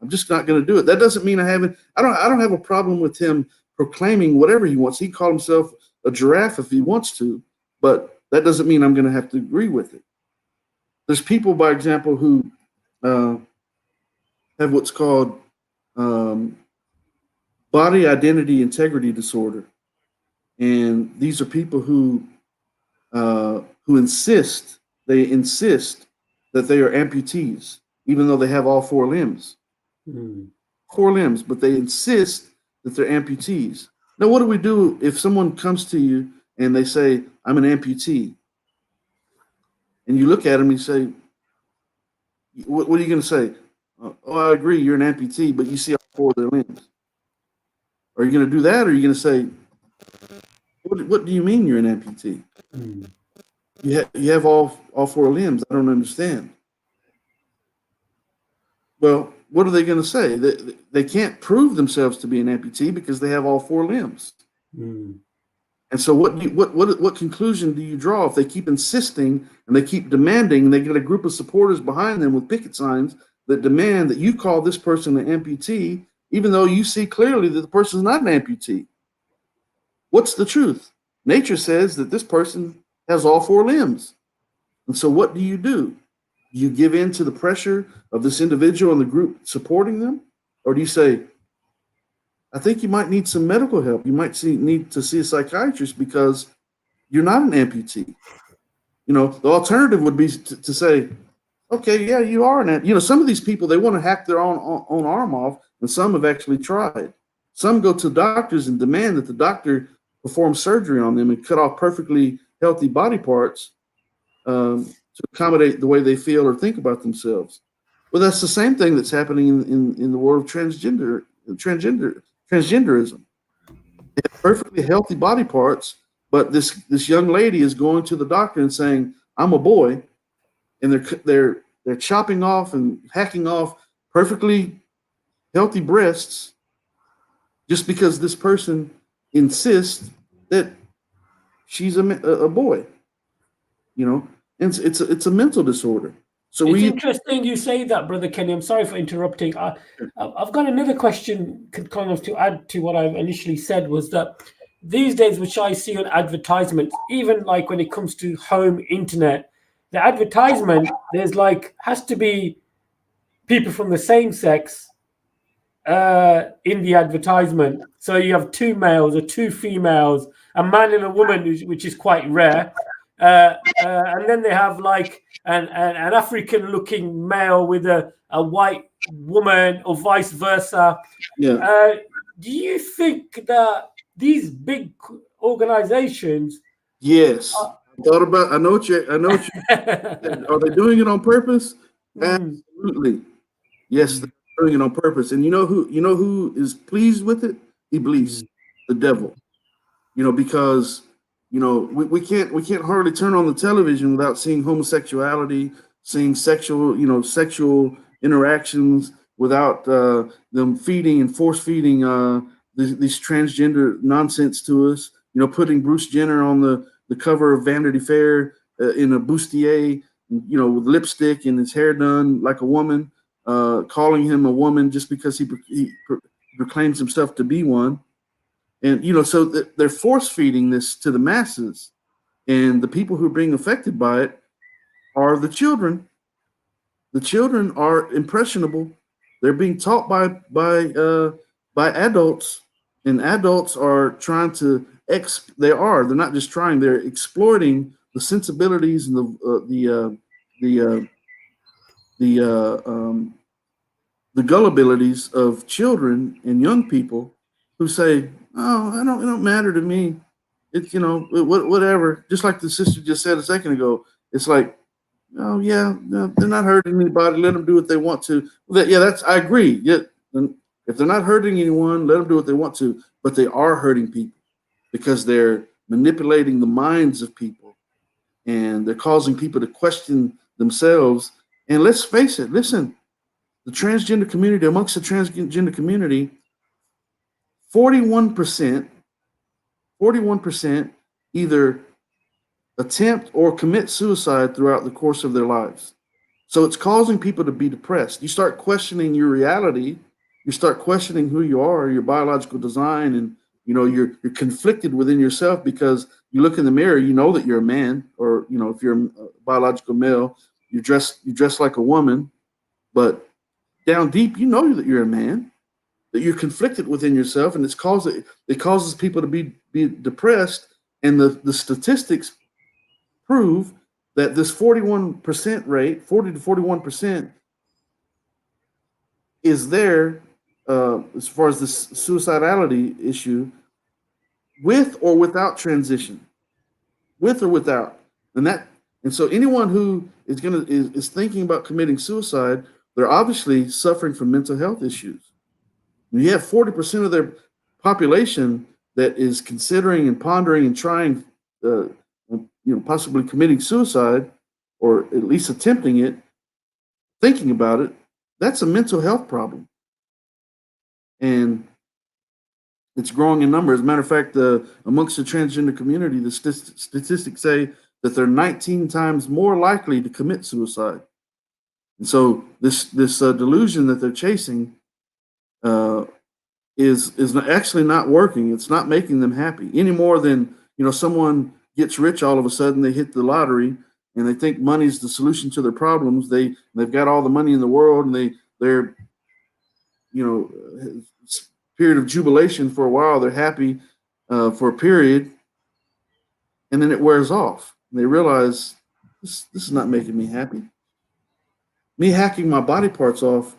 I'm just not going to do it. That doesn't mean I don't have a problem with him proclaiming whatever he wants. He can call himself a giraffe if he wants to, but that doesn't mean I'm going to have to agree with it. There's people, by example, who have what's called body identity integrity disorder. And these are people who insist that they are amputees, even though they have all 4 limbs. 4 limbs, but they insist that they're amputees. Now, what do we do if someone comes to you and they say, I'm an amputee? And you look at them and you say, what are you going to say? Oh, I agree, you're an amputee, but you see all 4 of their limbs. Are you going to do that, or are you going to say, what do you mean you're an amputee? You have all 4 limbs. I don't understand. Well, what are they going to say? They can't prove themselves to be an amputee because they have all 4 limbs. And so what conclusion do you draw if they keep insisting and they keep demanding, and they get a group of supporters behind them with picket signs that demand that you call this person an amputee, even though you see clearly that the person is not an amputee? What's the truth? Nature says that this person has all 4 limbs. And so what do? You give in to the pressure of this individual and the group supporting them? Or do you say, I think you might need some medical help. You might need to see a psychiatrist because you're not an amputee. You know, the alternative would be to say, okay, yeah, you are an amputee. You know, some of these people, they want to hack their own arm off, and some have actually tried. Some go to doctors and demand that the doctor perform surgery on them and cut off perfectly healthy body parts to accommodate the way they feel or think about themselves. Well, that's the same thing that's happening in the world of transgenderism. They have perfectly healthy body parts, but this young lady is going to the doctor and saying, "I'm a boy," and they're chopping off and hacking off perfectly healthy breasts just because this person insists that she's a boy. You know, and it's a mental disorder. So It's we interesting you say that, Brother Kenny. I'm sorry for interrupting. I've got another question kind of to add to what I've initially said was that these days, which I see on advertisements, even like when it comes to home internet, the advertisement, there's like, has to be people from the same sex in the advertisement. So you have two males or two females, a man and a woman, which is quite rare. And then they have like an African looking male with a white woman or vice versa. yeah. Do you think that these big organizations Yes. are, Thought about. I know what you. Are they doing it on purpose? Mm, Absolutely. Yes, they're mm, doing it on purpose. And you know who is pleased with it? Iblis, mm, the devil. You know, because we can't hardly turn on the television without seeing homosexuality, seeing sexual interactions, without them feeding and force feeding these transgender nonsense to us. You know, putting Bruce Jenner on the cover of Vanity Fair in a bustier, with lipstick and his hair done like a woman, calling him a woman just because he proclaims himself to be one. And so they're force feeding this to the masses, and the people who are being affected by it are the children. The children are impressionable. They're being taught by adults, and adults are trying to they're not just trying, they're exploiting the sensibilities and the the gullibilities of children and young people who say, "Oh, it don't matter to me. It's whatever." Just like the sister just said a second ago, it's like, "Oh yeah, no, they're not hurting anybody. Let them do what they want to." Yeah, I agree. Yeah, and if they're not hurting anyone, let them do what they want to. But they are hurting people because they're manipulating the minds of people, and they're causing people to question themselves. And let's face it. Listen, the transgender community, amongst the transgender community, 41%, 41% either attempt or commit suicide throughout the course of their lives. So it's causing people to be depressed. You start questioning your reality, you start questioning who you are, your biological design, and you're conflicted within yourself because you look in the mirror, you know that you're a man, or if you're a biological male, you dress like a woman, but down deep, you know that you're a man, that you're conflicted within yourself, and it causes people to be depressed. And the statistics prove that this 41% rate, 40 to 41%, is there as far as this suicidality issue, with or without transition, with or without, and so anyone who is thinking about committing suicide, they're obviously suffering from mental health issues. You have 40% of their population that is considering and pondering and trying, possibly committing suicide, or at least attempting it, thinking about it. That's a mental health problem, and it's growing in number. As a matter of fact, amongst the transgender community, the statistics say that they're 19 times more likely to commit suicide. And so this delusion that they're chasing is actually not working. It's not making them happy any more than someone gets rich all of a sudden. They hit the lottery and they think money's the solution to their problems. They've got all the money in the world, and they're period of jubilation for a while. They're happy for a period, and then it wears off. And they realize this is not making me happy. Me hacking my body parts off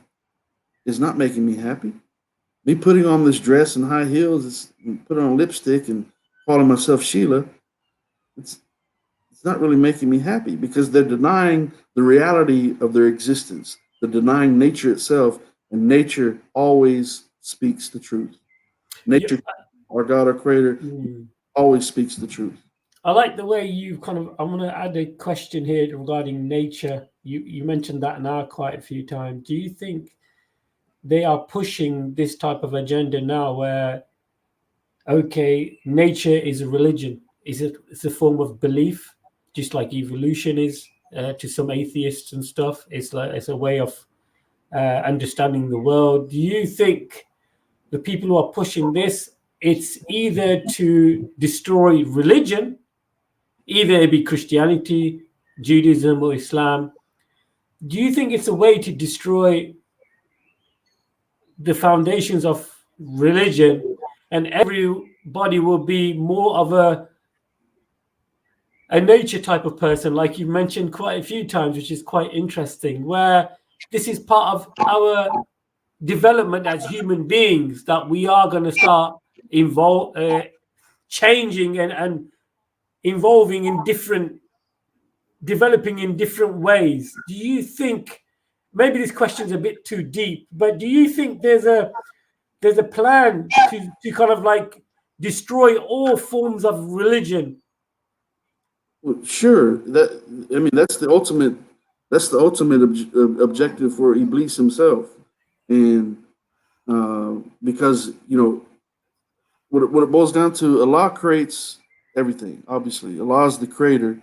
is not making me happy. Me putting on this dress and high heels, put on lipstick and calling myself Sheila, it's it's not really making me happy because they're denying the reality of their existence. They're denying nature itself, and nature always speaks the truth. Yeah. Nature, our God, our Creator, Mm. always speaks the truth. I like the way you kind of. I'm going to add a question here regarding nature. You mentioned that now quite a few times. Do you think they are pushing this type of agenda now, where okay, nature is a religion? It's a form of belief, just like evolution is to some atheists and stuff. It's like it's a way of understanding the world. Do you think the people who are pushing this, it's either to destroy religion, either it be Christianity, Judaism, or Islam? Do you think it's a way to destroy the foundations of religion, and everybody will be more of a nature type of person, like you mentioned quite a few times, which is quite interesting, where this is part of our development as human beings, that we are going to start changing and involving in different, developing in different ways? Do you think, maybe this question's a bit too deep, but do you think there's a plan to kind of like destroy all forms of religion? Well, sure, that I mean that's the ultimate objective for Iblis himself, and because what it boils down to, Allah creates everything. Obviously, Allah is the creator.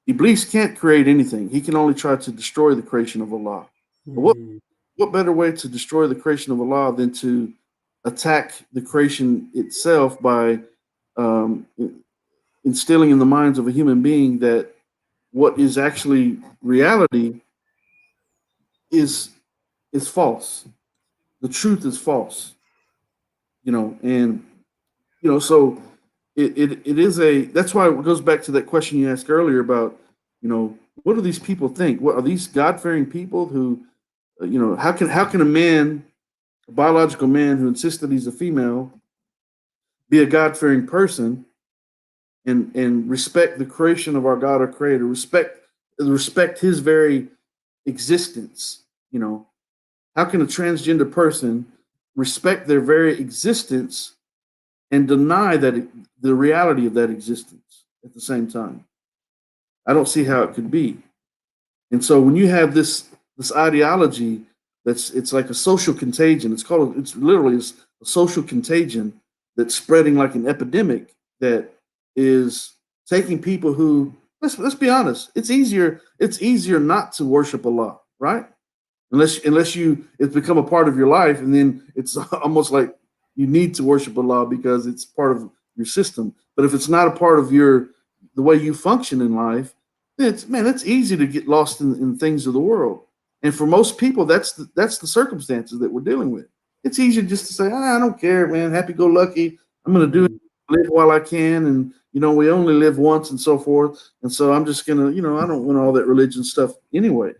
Iblis can't create anything. He can only try to destroy the creation of Allah. But Hmm. what better way to destroy the creation of Allah than to attack the creation itself by um, instilling in the minds of a human being that what is actually reality is is false. The truth is false. And so it is a that's why it goes back to that question you asked earlier about what do these people think? What are these God fearing people who how can a man, a biological man who insists that he's a female, be a God fearing person and respect the creation of our God, our Creator, respect His very existence? How can a transgender person respect their very existence and deny the reality of that existence at the same time? I don't see how it could be. And so when you have this ideology it's like a social contagion. It's literally a social contagion that's spreading like an epidemic that is taking people who, let's be honest, it's easier not to worship Allah, right? Unless it's become a part of your life, and then it's almost like you need to worship Allah because it's part of your system. But if it's not a part of the way you function in life, then it's easy to get lost in things of the world. And for most people, that's the circumstances that we're dealing with. It's easier just to say, I don't care, man. Happy go lucky. I'm gonna do it, live while I can, and we only live once and so forth. And so I'm just gonna, I don't want all that religion stuff anyway.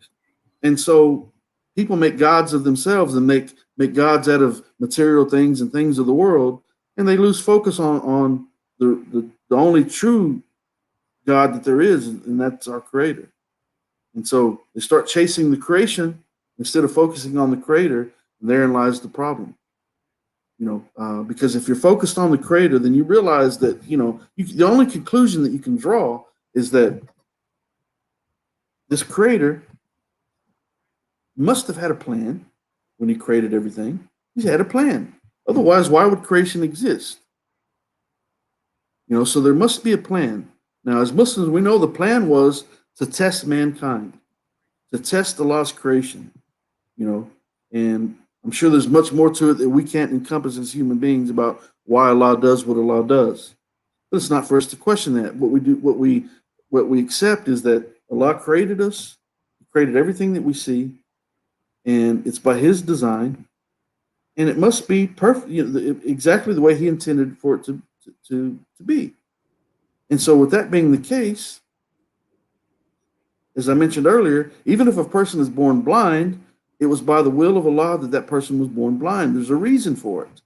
And so people make gods of themselves and make gods out of material things and things of the world, and they lose focus on the only true God that there is, and that's our Creator. And so they start chasing the creation instead of focusing on the Creator, and therein lies the problem. Because if you're focused on the Creator, then you realize that the only conclusion that you can draw is that this Creator must have had a plan when He created everything. He had a plan. Otherwise, why would creation exist? So there must be a plan. Now, as Muslims, we know the plan was to test mankind, to test Allah's creation, and I'm sure there's much more to it that we can't encompass as human beings about why Allah does what Allah does. But it's not for us to question that. What we accept is that Allah created us, He created everything that we see, and it's by His design, and it must be perfect, exactly the way He intended for it to be. And so, with that being the case, as I mentioned earlier, even if a person is born blind, it was by the will of Allah that that person was born blind. There's a reason for it.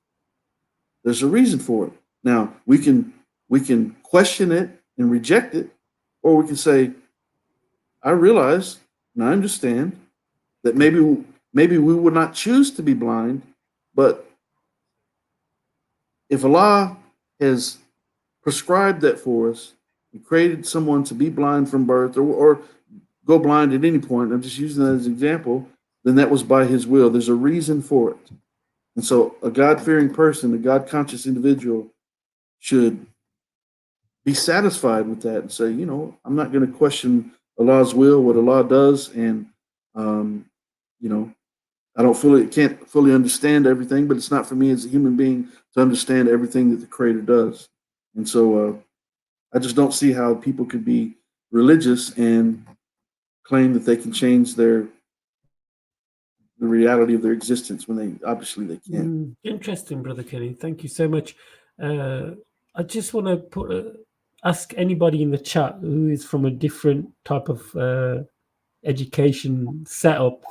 There's a reason for it. Now we can question it and reject it, or we can say, I realize and I understand that maybe we would not choose to be blind, but if Allah has prescribed that for us and created someone to be blind from birth or go blind at any point, I'm just using that as an example, then that was by his will. There's a reason for it. And so a God-fearing person, a God-conscious individual should be satisfied with that and say, I'm not going to question Allah's will, what Allah does, and um, you know, I can't fully understand everything, but it's not for me as a human being to understand everything that the Creator does. And so I just don't see how people could be religious and claim that they can change the reality of their existence when they obviously they can't. Interesting, Brother Kenny. Thank you so much. I just want to ask anybody in the chat who is from a different type of education setup,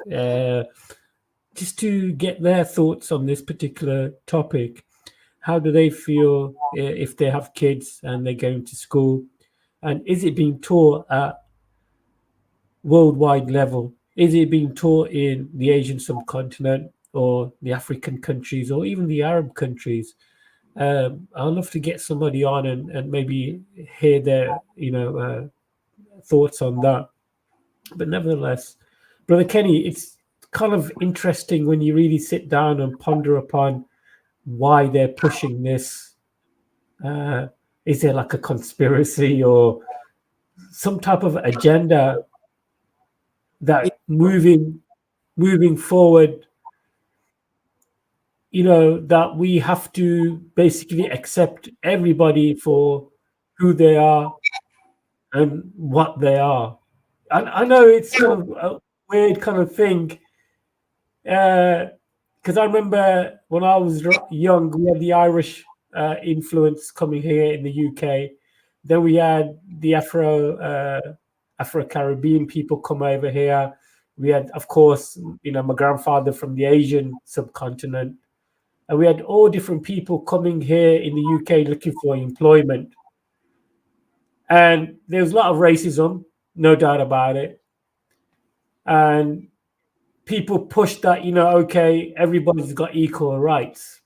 just to get their thoughts on this particular topic. How do they feel if they have kids and they're going to school? And is it being taught at worldwide level? Is it being taught in the Asian subcontinent or the African countries or even the Arab countries? I'd love to get somebody on and maybe hear their thoughts on that. But nevertheless, Brother Kenny, it's kind of interesting when you really sit down and ponder upon why they're pushing this. Is there like a conspiracy or some type of agenda that moving forward, that we have to basically accept everybody for who they are and what they are? I know it's kind of a weird kind of thing, because I remember when I was young, we had the Irish influence coming here in the UK. Then we had the Afro-Caribbean people come over here. We had, of course, my grandfather from the Asian subcontinent. And we had all different people coming here in the UK looking for employment. And there was a lot of racism, no doubt about it. And people pushed that, okay, everybody's got equal rights.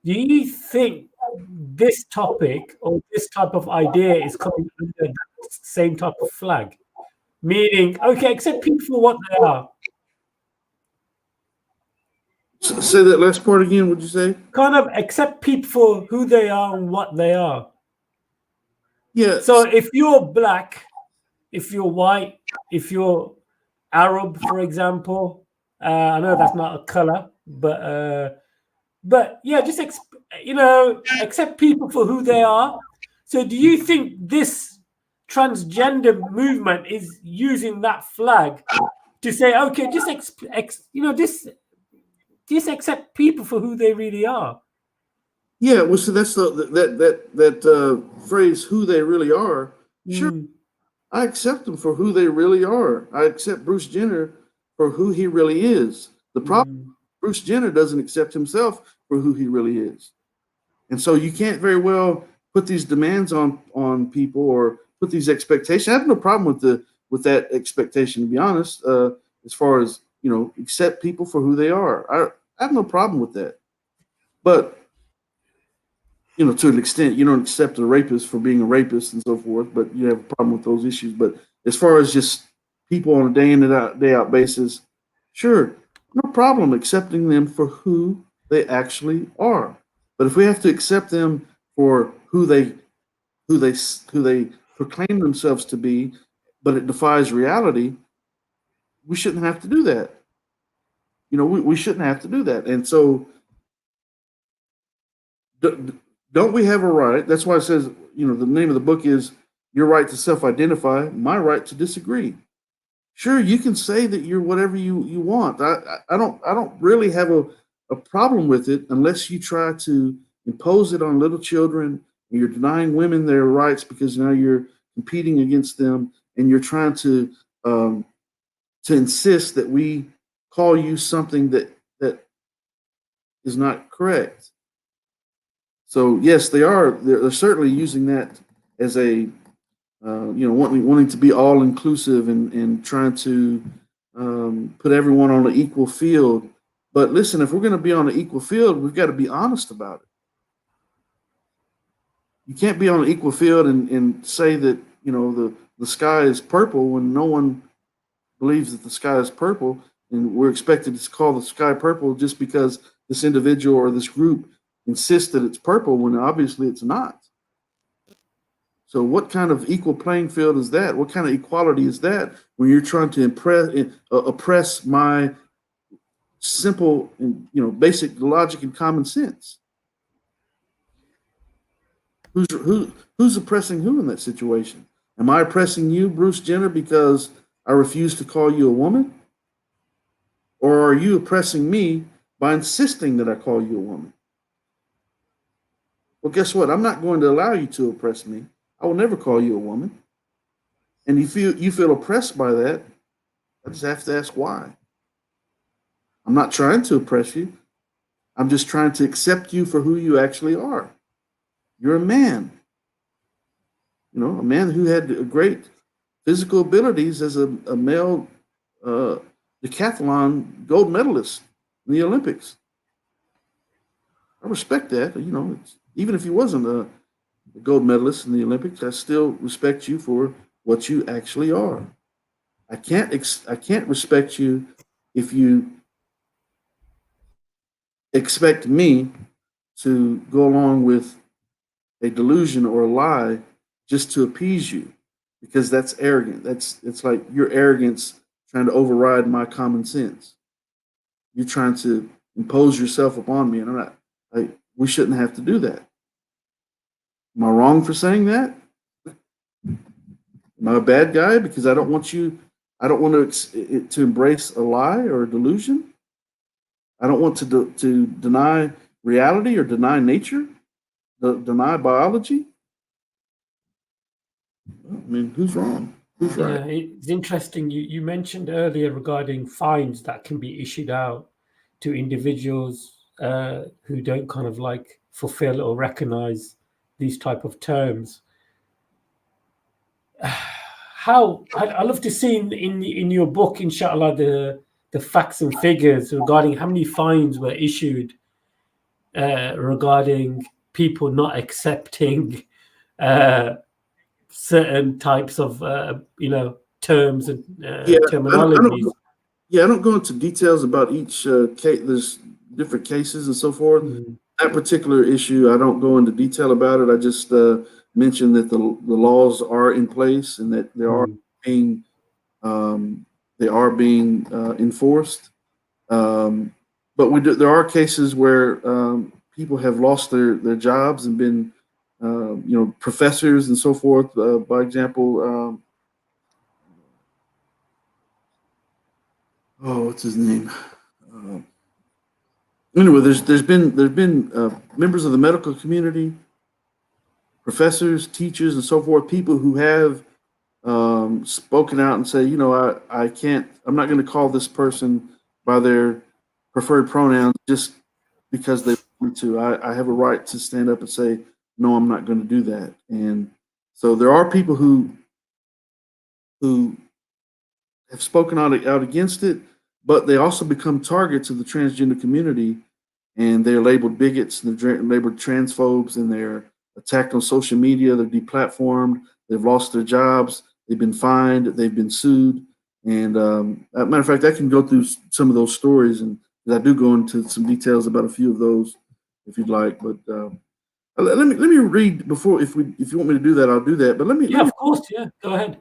Do you think this topic or this type of idea is coming under the same type of flag? Meaning, okay, accept people for what they are. Say that last part again. What'd you say? Kind of accept people for who they are and what they are. Yeah. So if you're black, if you're white, if you're Arab, for example, I know that's not a color, but yeah, just accept people for who they are. So do you think this transgender movement is using that flag to say, okay, just accept people for who they really are? Yeah, well, so that's that phrase, "who they really are." Sure, I accept them for who they really are. I accept Bruce Jenner for who he really is. The problem, Bruce Jenner doesn't accept himself for who he really is, and so you can't very well put these demands on people or put these expectations. I have no problem with that expectation, to be honest. As far as accept people for who they are, I have no problem with that. But to an extent, you don't accept a rapist for being a rapist and so forth, but you have a problem with those issues. But as far as just people on a day in and day out basis, sure, no problem accepting them for who they actually are. But if we have to accept them for who they proclaim themselves to be, but it defies reality, we shouldn't have to do that. We shouldn't have to do that. And so, don't we have a right? That's why it says, the name of the book is Your Right to Self-Identify, My Right to Disagree. Sure, you can say that you're whatever you want. I don't really have a problem with it unless you try to impose it on little children You're denying women their rights because now you're competing against them, and you're trying to insist that we call you something that is not correct. So yes, they're certainly using that as a wanting to be all inclusive and trying to put everyone on an equal field. But listen, if we're going to be on an equal field, we've got to be honest about it. You can't be on an equal field and say that the sky is purple when no one believes that the sky is purple, and we're expected to call the sky purple just because this individual or this group insists that it's purple when obviously it's not. So what kind of equal playing field is that? What kind of equality is that when you're trying to oppress my simple and basic logic and common sense? Who's oppressing who in that situation? Am I oppressing you, Bruce Jenner, because I refuse to call you a woman? Or are you oppressing me by insisting that I call you a woman? Well, guess what? I'm not going to allow you to oppress me. I will never call you a woman. And you feel oppressed by that, I just have to ask why. I'm not trying to oppress you. I'm just trying to accept you for who you actually are. You're a man. A man who had great physical abilities as a male decathlon gold medalist in the Olympics. I respect that. Even if he wasn't a gold medalist in the Olympics, I still respect you for what you actually are. I can't respect you if you expect me to go along with a delusion or a lie just to appease you, because that's arrogant. It's like your arrogance trying to override my common sense. You're trying to impose yourself upon me, and I'm not. We shouldn't have to do that. Am I wrong for saying that? Am I a bad guy because I don't want to embrace a lie or a delusion? I don't want to deny reality or deny nature, deny biology. I mean, who's wrong? Who's right? Yeah, it's interesting. You mentioned earlier regarding fines that can be issued out to individuals who don't kind of like fulfill or recognize these type of terms. I love to see in your book, inshallah, the facts and figures regarding how many fines were issued regarding people not accepting certain types of terms and terminologies. I don't go into details about each case. There's different cases and so forth. That particular issue, I don't go into detail about it. I just mention that the laws are in place and that they are being enforced. But there are cases where people have lost their jobs and been professors and so forth. By example, what's his name? Anyway, there's been members of the medical community, professors, teachers, and so forth, people who have spoken out and say, I can't, I'm not going to call this person by their preferred pronouns just because they want to. I have a right to stand up and say, no, I'm not going to do that. And so there are people who have spoken out against it, but they also become targets of the transgender community, and they're labeled bigots, and they're labeled transphobes, and they're attacked on social media. They're deplatformed. They've lost their jobs. They've been fined. They've been sued. And as a matter of fact, I can go through some of those stories, and I do go into some details about a few of those if you'd like. But let me read before, if you want me to do that, I'll do that. But let me. Of course, yeah. Go ahead.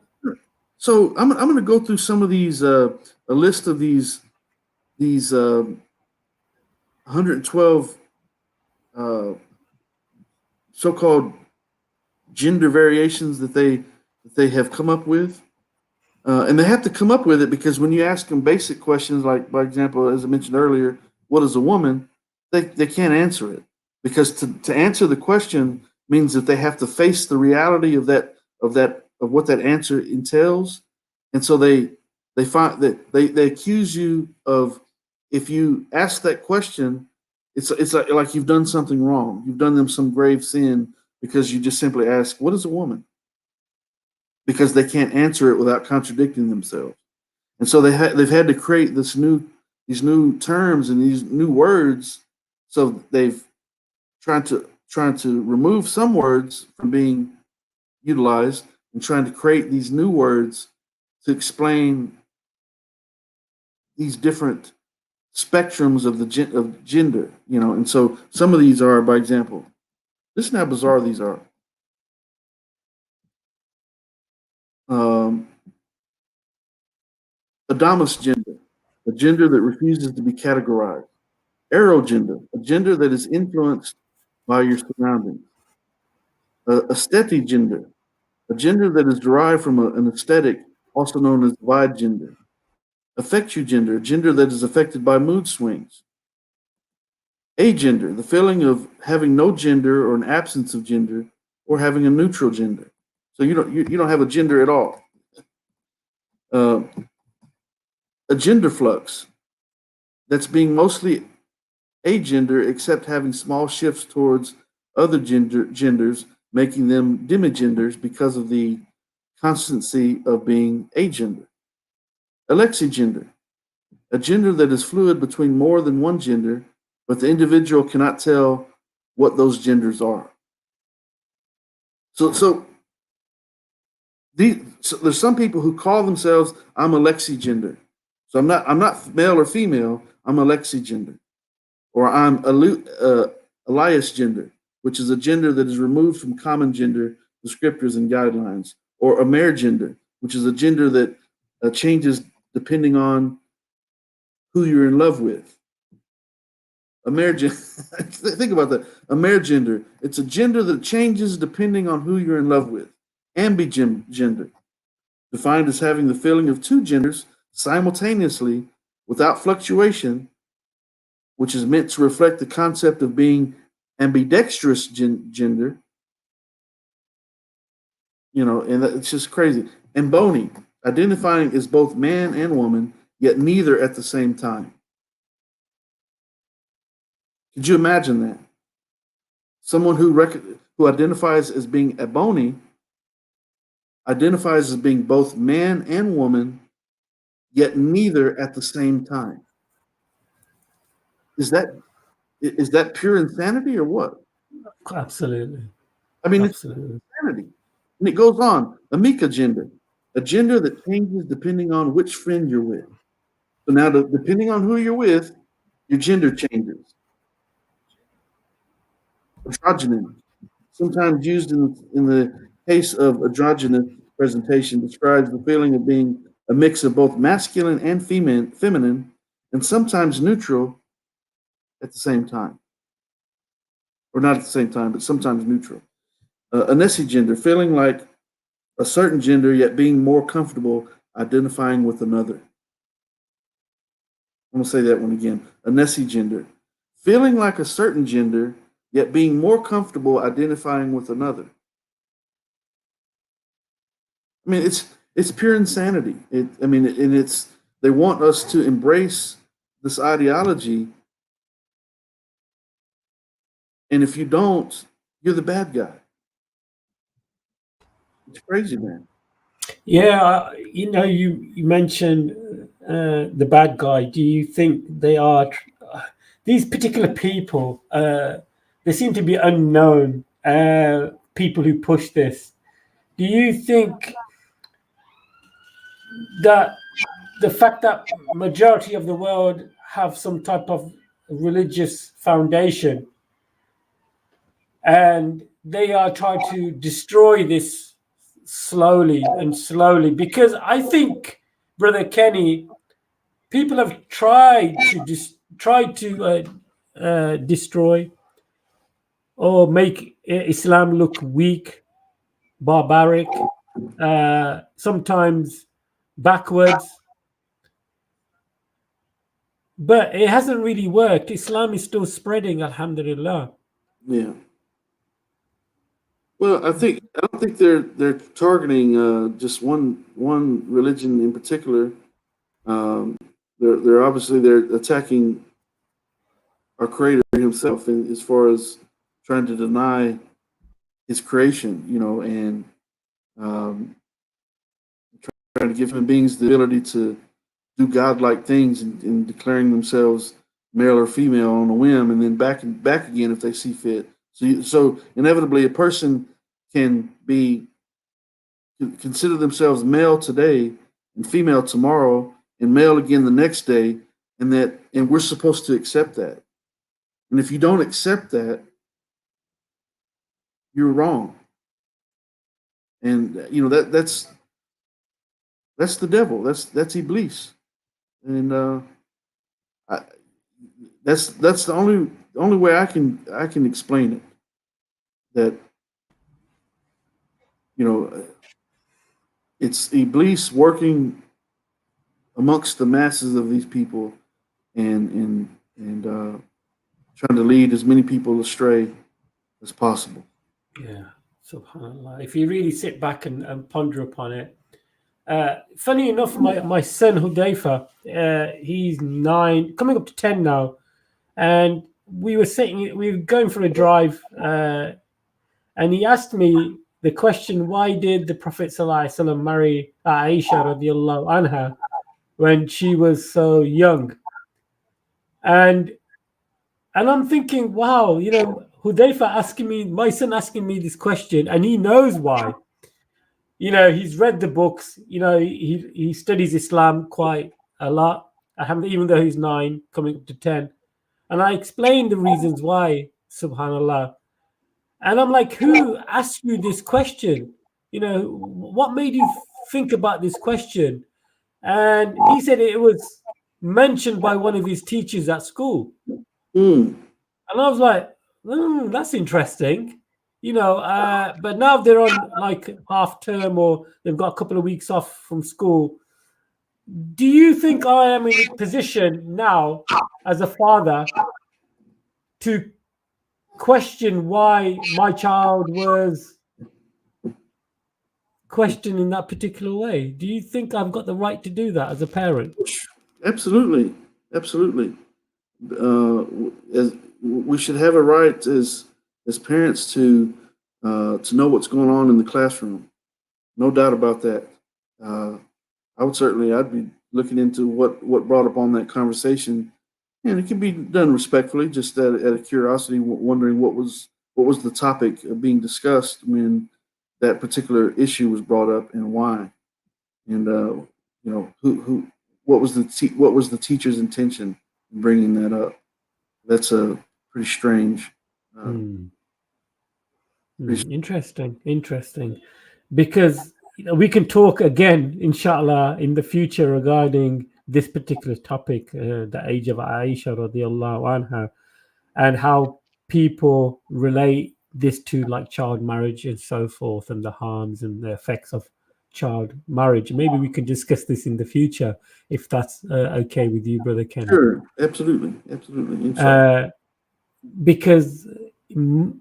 So I'm going to go through some of these, a list of these 112 so-called gender variations that they have come up with, and they have to come up with it because when you ask them basic questions, like, by example, as I mentioned earlier, what is a woman, they can't answer it, because to answer the question means that they have to face the reality of what that answer entails, and so they find that they accuse you of, if you ask that question, it's like you've done something wrong. You've done them some grave sin because you just simply ask, "What is a woman?" Because they can't answer it without contradicting themselves, and so they've had to create these new terms and these new words. So they've trying to remove some words from being utilized and trying to create these new words to explain these different spectrums of of gender, and so some of these are, by example, listen how bizarre these are. Um, Adamus gender, a gender that refuses to be categorized. Arrogender, a gender that is influenced by your surroundings. Aestheti gender, a gender that is derived from an aesthetic, also known as vide gender. Affectu gender, a gender that is affected by mood swings. Agender, the feeling of having no gender or an absence of gender, or having a neutral gender. So you don't have a gender at all. Uh, a gender flux, that's being mostly agender, except having small shifts towards other genders, making them demigenders because of the constancy of being agender. Alexigender, a gender that is fluid between more than one gender, but the individual cannot tell what those genders are. So there's some people who call themselves, I'm Alexigender. So I'm not male or female. I'm Alexigender, or I'm Elias gender, which is a gender that is removed from common gender descriptors and guidelines, or Amer gender, which is a gender that changes depending on who you're in love with. Think about that. Gender. It's a gender that changes depending on who you're in love with. Ambigender, defined as having the feeling of two genders simultaneously without fluctuation, which is meant to reflect the concept of being ambidextrous gender. And it's just crazy. And bony, identifying as both man and woman, yet neither at the same time. Could you imagine that? Someone who identifies as being a bony identifies as being both man and woman, yet neither at the same time. Is that pure insanity or what? Absolutely. I mean, it's Absolutely. insanity. And it goes on. Amica gender, a gender that changes depending on which friend you're with. So now, depending on who you're with, your gender changes. Androgynous, sometimes used in the case of androgynous presentation, describes the feeling of being a mix of both masculine and feminine, and sometimes neutral at the same time. Or not at the same time, but sometimes neutral. Gender, feeling like a certain gender, yet being more comfortable identifying with another. I'm going to say that one again. Gender, feeling like a certain gender, yet being more comfortable identifying with another. I mean, it's pure insanity. They want us to embrace this ideology, and if you don't, you're the bad guy. It's crazy, man. Yeah, you mentioned the bad guy. Do you think they are these particular people? They seem to be unknown. People who push this. Do you think that the fact that majority of the world have some type of religious foundation and they are trying to destroy this slowly and slowly, because I think, Brother Kenny, people have tried to destroy or make Islam look weak, barbaric, sometimes backwards, but it hasn't really worked. Islam is still spreading, alhamdulillah. Yeah. Well, I don't think they're targeting just one religion in particular. Um, they're obviously they're attacking our Creator Himself, and as far as trying to deny His creation, and um, trying to give human beings the ability to do godlike things and declaring themselves male or female on a whim, and then back again if they see fit. So inevitably, a person can be consider themselves male today and female tomorrow and male again the next day, and we're supposed to accept that. And if you don't accept that, you're wrong. And that's the devil. That's Iblis, and I, that's the only way I can explain it. That you know it's Iblis working amongst the masses of these people, and trying to lead as many people astray as possible. Yeah, subhanallah. If you really sit back and ponder upon it, funny enough, my son Hudayfa, he's 9, coming up to 10 now, and we were going for a drive, and he asked me the question, why did the Prophet ﷺ marry Aisha radiallahu anha when she was so young? And I'm thinking, wow, Hudayfa asking me, my son asking me this question, and he knows why. He's read the books. He studies Islam quite a lot. Even though he's 9, coming up to 10, and I explained the reasons why. Subhanallah. And I'm like, who asked you this question? What made you think about this question? And he said it was mentioned by one of his teachers at school. Mm, And I was like, that's interesting. But now they're on like half term, or they've got a couple of weeks off from school. Do you think I am in a position now as a father to question why my child was questioned in that particular way? Do you think I've got the right to do that as a parent? absolutely, absolutely. As we should have a right as parents to know what's going on in the classroom. No doubt about that. Uh, I'd be looking into what brought up on that conversation, and it can be done respectfully, just out of curiosity, wondering what was the topic being discussed when that particular issue was brought up and why, and who what was the teacher's intention in bringing that up. That's a pretty strange. Uh, Hmm. pretty, Interesting. Because we can talk again, inshallah, in the future regarding this particular topic, the age of Aisha radiallahu anha, and how people relate this to like child marriage and so forth, and the harms and the effects of child marriage. Maybe we can discuss this in the future if that's okay with you, Brother Kenny. sure, absolutely, absolutely. Inshallah. Uh, because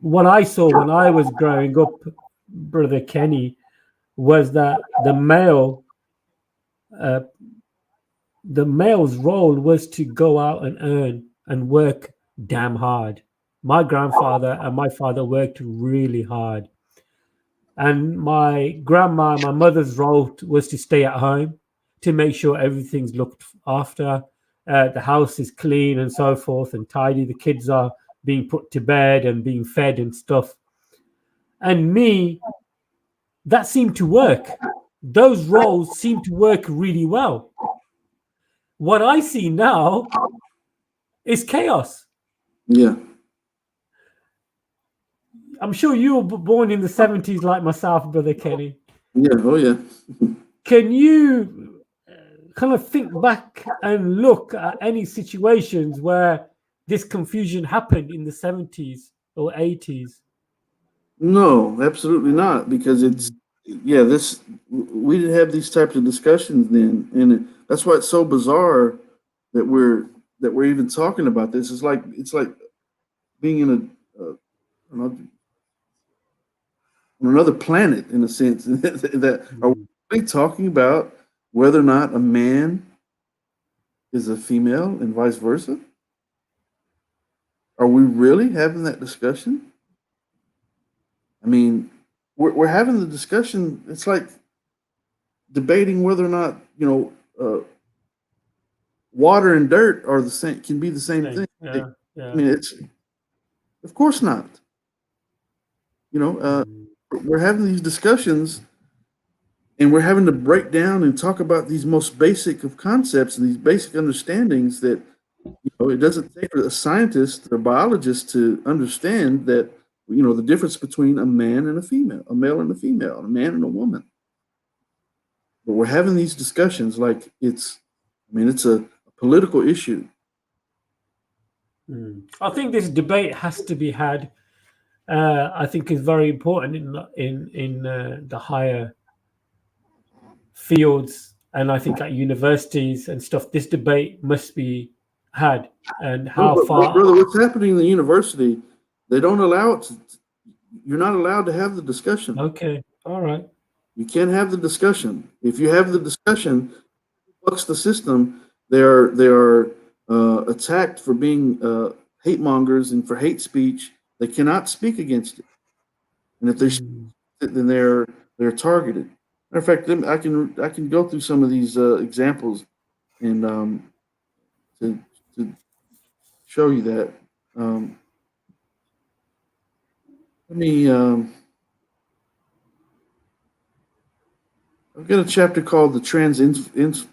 what I saw when I was growing up, Brother Kenny, was that uh, the male's role was to go out and earn and work damn hard. My grandfather and my father worked really hard, and my mother's role was to stay at home to make sure everything's looked after, the house is clean and so forth and tidy, the kids are being put to bed and being fed and stuff. And me, that seemed to work. Those roles seem to work really well. What I see now is chaos. Yeah, I'm sure you were born in the 70s like myself, Brother Kenny. yeah, oh yeah. Can you kind of think back and look at any situations where this confusion happened in the 70s or 80s? No, absolutely not, because it's yeah. This we didn't have these types of discussions then, and that's why it's so bizarre that we're even talking about this. It's like being in a another planet in a sense. That are we talking about whether or not a man is a female and vice versa? Are we really having that discussion? I mean, we're having the discussion. It's like debating whether or not water and dirt are the same, can be the same thing. Yeah, I mean, it's of course not. We're having these discussions, and we're having to break down and talk about these most basic of concepts and these basic understandings that it doesn't take a scientist or biologist to understand that the difference between a man and a female, a male and a female, a man and a woman. But we're having these discussions like it's a political issue. I think this debate has to be had. I think is very important in the higher fields, and I think at universities and stuff. This debate must be had, and how But, far. brother, what's happening in the university? They don't allow it. You're not allowed to have the discussion. Okay, all right. You can't have the discussion. If you have the discussion, bucks the system. They are attacked for being hate mongers and for hate speech. They cannot speak against it, and if they then they're targeted. Matter of fact, I can go through some of these examples and to show you that. Let me. I've got a chapter called the trans influencers,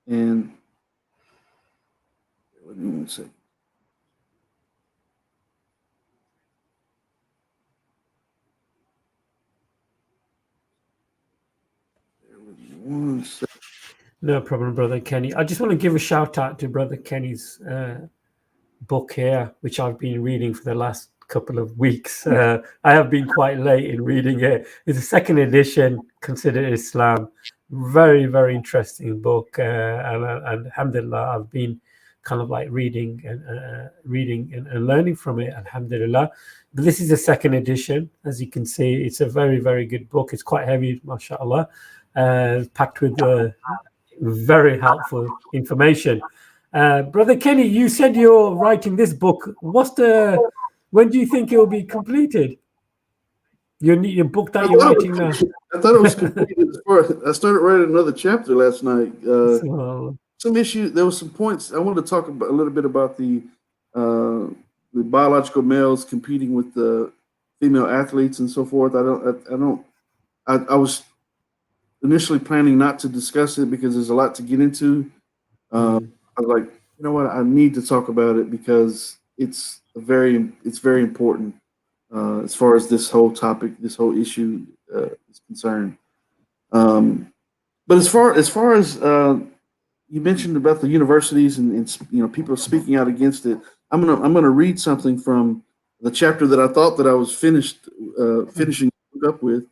and let me one second. One second. No problem, Brother Kenny. I just want to give a shout out to Brother Kenny's book here, which I've been reading for the last couple of weeks. I have been quite late in reading it. It's a second edition, Consider Islam. Very, very interesting book. And alhamdulillah, I've been kind of like reading and learning from it, alhamdulillah. But this is the second edition. As you can see, it's a very, very good book. It's quite heavy, mashallah, packed with very helpful information. Brother Kenny, you said you're writing this book. When do you think it will be completed? Your book that you're writing now. I thought it was completed. I started writing another chapter last night. Some issues. There were some points I wanted to talk about a little bit about the biological males competing with the female athletes and so forth. I was initially planning not to discuss it because there's a lot to get into. I was like, you know what, I need to talk about it because it's very important as far as this whole topic, this whole issue is concerned. But as far as you mentioned about the universities and people speaking out against it, I'm gonna read something from the chapter that I thought that I was finishing up with.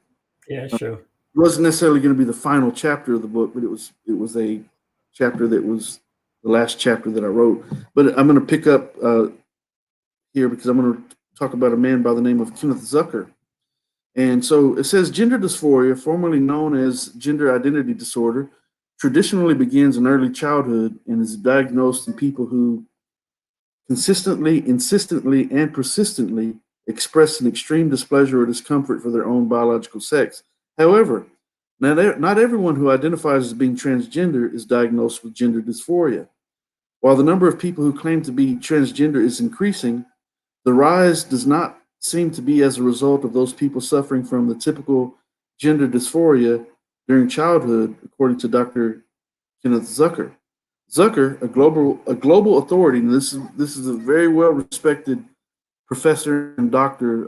Yeah, sure. It wasn't necessarily going to be the final chapter of the book, but it was a chapter that was the last chapter that I wrote. But I'm going to pick up here because I'm going to talk about a man by the name of Kenneth Zucker. And so it says gender dysphoria, formerly known as gender identity disorder, traditionally begins in early childhood and is diagnosed in people who consistently, insistently, and persistently express an extreme displeasure or discomfort for their own biological sex. However, not everyone who identifies as being transgender is diagnosed with gender dysphoria. While the number of people who claim to be transgender is increasing, the rise does not seem to be as a result of those people suffering from the typical gender dysphoria during childhood, according to Dr. Kenneth Zucker. Zucker, a global authority, and this is a very well respected professor and doctor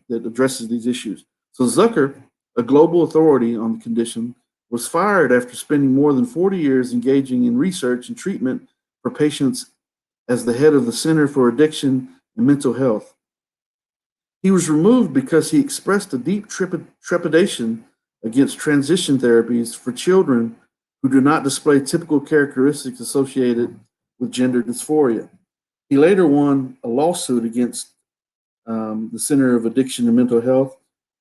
that addresses these issues. So Zucker, a global authority on the condition, was fired after spending more than 40 years engaging in research and treatment for patients as the head of the Center for Addiction and Mental Health. He was removed because he expressed a deep trepidation against transition therapies for children who do not display typical characteristics associated with gender dysphoria. He later won a lawsuit against the Center of Addiction and Mental Health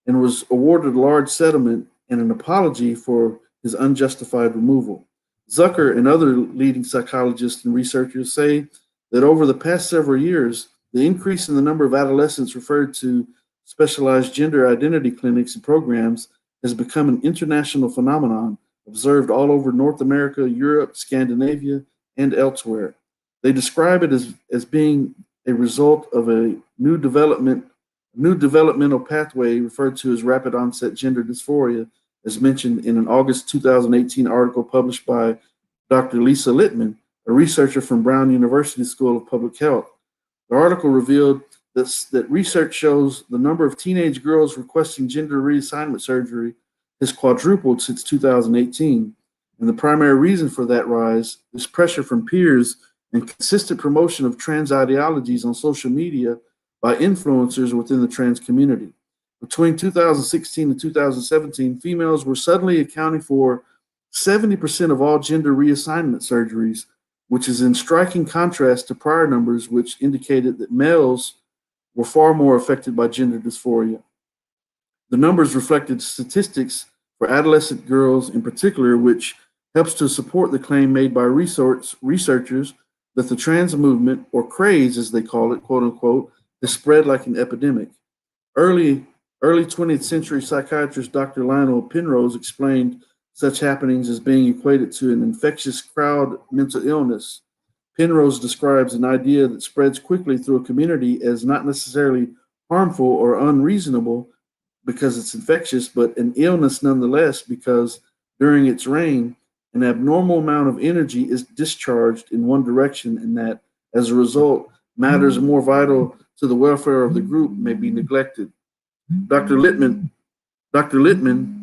and was awarded a large settlement and an apology for his unjustified removal. Zucker and other leading psychologists and researchers say that over the past several years, the increase in the number of adolescents referred to specialized gender identity clinics and programs has become an international phenomenon observed all over North America, Europe, Scandinavia, and elsewhere. They describe it as being a result of a new developmental pathway referred to as rapid onset gender dysphoria, as mentioned in an August 2018 article published by Dr. Lisa Littman, a researcher from Brown University School of Public Health. The article revealed that research shows the number of teenage girls requesting gender reassignment surgery has quadrupled since 2018. And the primary reason for that rise is pressure from peers and consistent promotion of trans ideologies on social media by influencers within the trans community. Between 2016 and 2017, females were suddenly accounting for 70% of all gender reassignment surgeries, which is in striking contrast to prior numbers, which indicated that males were far more affected by gender dysphoria. The numbers reflected statistics for adolescent girls in particular, which helps to support the claim made by researchers that the trans movement, or craze as they call it, quote unquote, has spread like an epidemic. Early, early 20th century psychiatrist Dr. Lionel Penrose explained such happenings as being equated to an infectious crowd mental illness. Penrose describes an idea that spreads quickly through a community as not necessarily harmful or unreasonable because it's infectious, but an illness nonetheless because during its reign, an abnormal amount of energy is discharged in one direction, and that as a result, matters more vital to the welfare of the group may be neglected. Dr. Littman, Dr. Littman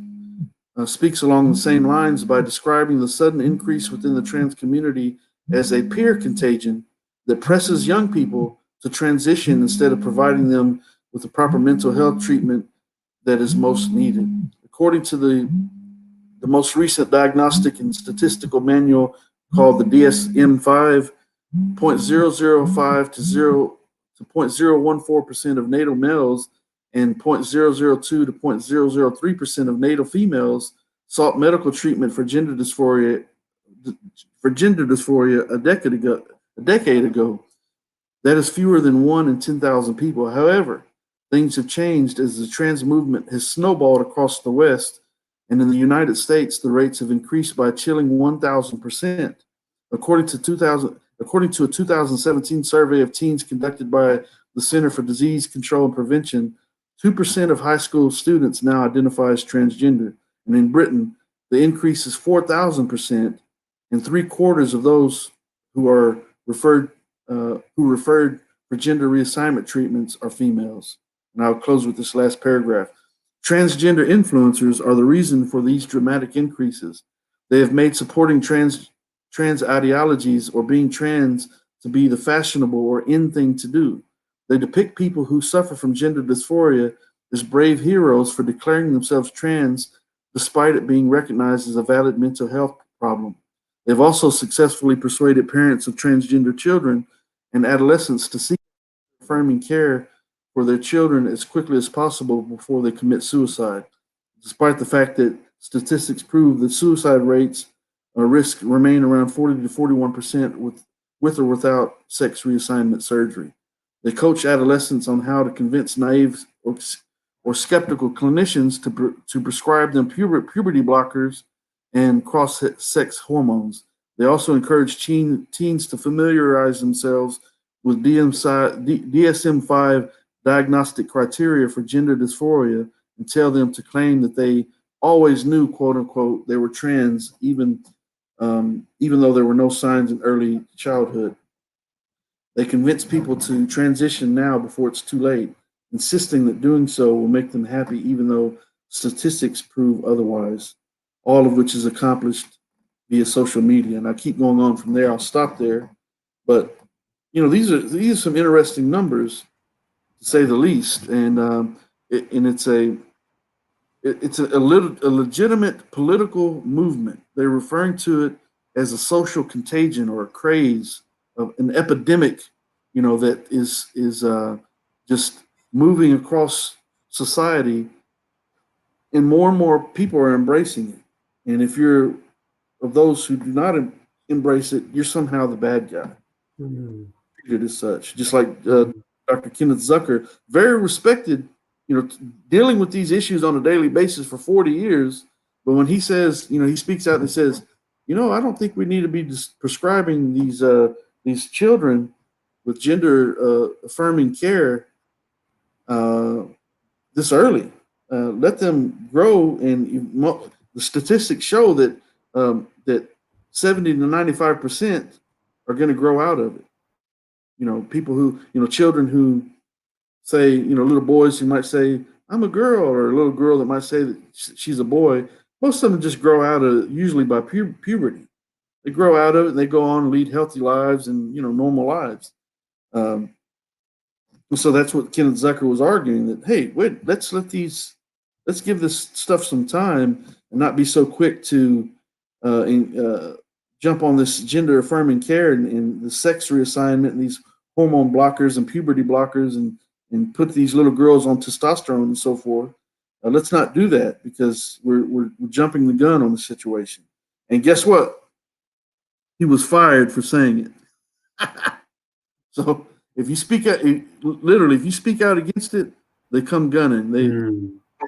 speaks along the same lines by describing the sudden increase within the trans community as a peer contagion that presses young people to transition instead of providing them with the proper mental health treatment that is most needed. According to the most recent diagnostic and statistical manual called the DSM-5, 0.005 to 0.014% of natal males and 0.002 to 0.003% of natal females sought medical treatment for gender dysphoria a decade ago. That is fewer than 1 in 10,000 people. However, things have changed as the trans movement has snowballed across the West, and in the United States, the rates have increased by a chilling 1,000%. According to a 2017 survey of teens conducted by the Center for Disease Control and Prevention, 2% of high school students now identify as transgender. And in Britain, the increase is 4,000%, and 3/4 of those who are referred for gender reassignment treatments are females. And I'll close with this last paragraph. Transgender influencers are the reason for these dramatic increases. They have made supporting trans ideologies or being trans to be the fashionable or in thing to do. They depict people who suffer from gender dysphoria as brave heroes for declaring themselves trans despite it being recognized as a valid mental health problem. They've also successfully persuaded parents of transgender children and adolescents to seek affirming care for their children as quickly as possible before they commit suicide, despite the fact that statistics prove that suicide rates or risk remain around 40 to 41% with or without sex reassignment surgery. They coach adolescents on how to convince naive or skeptical clinicians to prescribe them puberty blockers and cross-sex hormones. They also encourage teens to familiarize themselves with DSM-5 diagnostic criteria for gender dysphoria and tell them to claim that they always knew, quote unquote, they were trans, even though there were no signs in early childhood. They convince people to transition now before it's too late, insisting that doing so will make them happy, even though statistics prove otherwise, all of which is accomplished via social media. And I keep going on from there. I'll stop there. But, these are some interesting numbers, to say the least. And it's a legitimate political movement. They're referring to it as a social contagion or a craze, of an epidemic, that is just moving across society and more people are embracing it. And if you're of those who do not embrace it, you're somehow the bad guy. Mm. Treated as such, just like Dr. Kenneth Zucker, very respected, dealing with these issues on a daily basis for 40 years. But when he says, he speaks out and says, I don't think we need to be prescribing these children with gender affirming care this early. Let them grow, and the statistics show that that 70 to 95% are going to grow out of it. People who, children who say, little boys who might say, I'm a girl, or a little girl that might say that she's a boy. Most of them just grow out of, usually by puberty. They grow out of it and they go on and lead healthy lives and, normal lives. So that's what Kenneth Zucker was arguing, that, hey, wait, let's give this stuff some time and not be so quick to jump on this gender affirming care and the sex reassignment and these hormone blockers and puberty blockers and put these little girls on testosterone and so forth. Let's not do that, because we're jumping the gun on the situation. And guess what? He was fired for saying it. So if you speak out, literally, if you speak out against it, they come gunning. They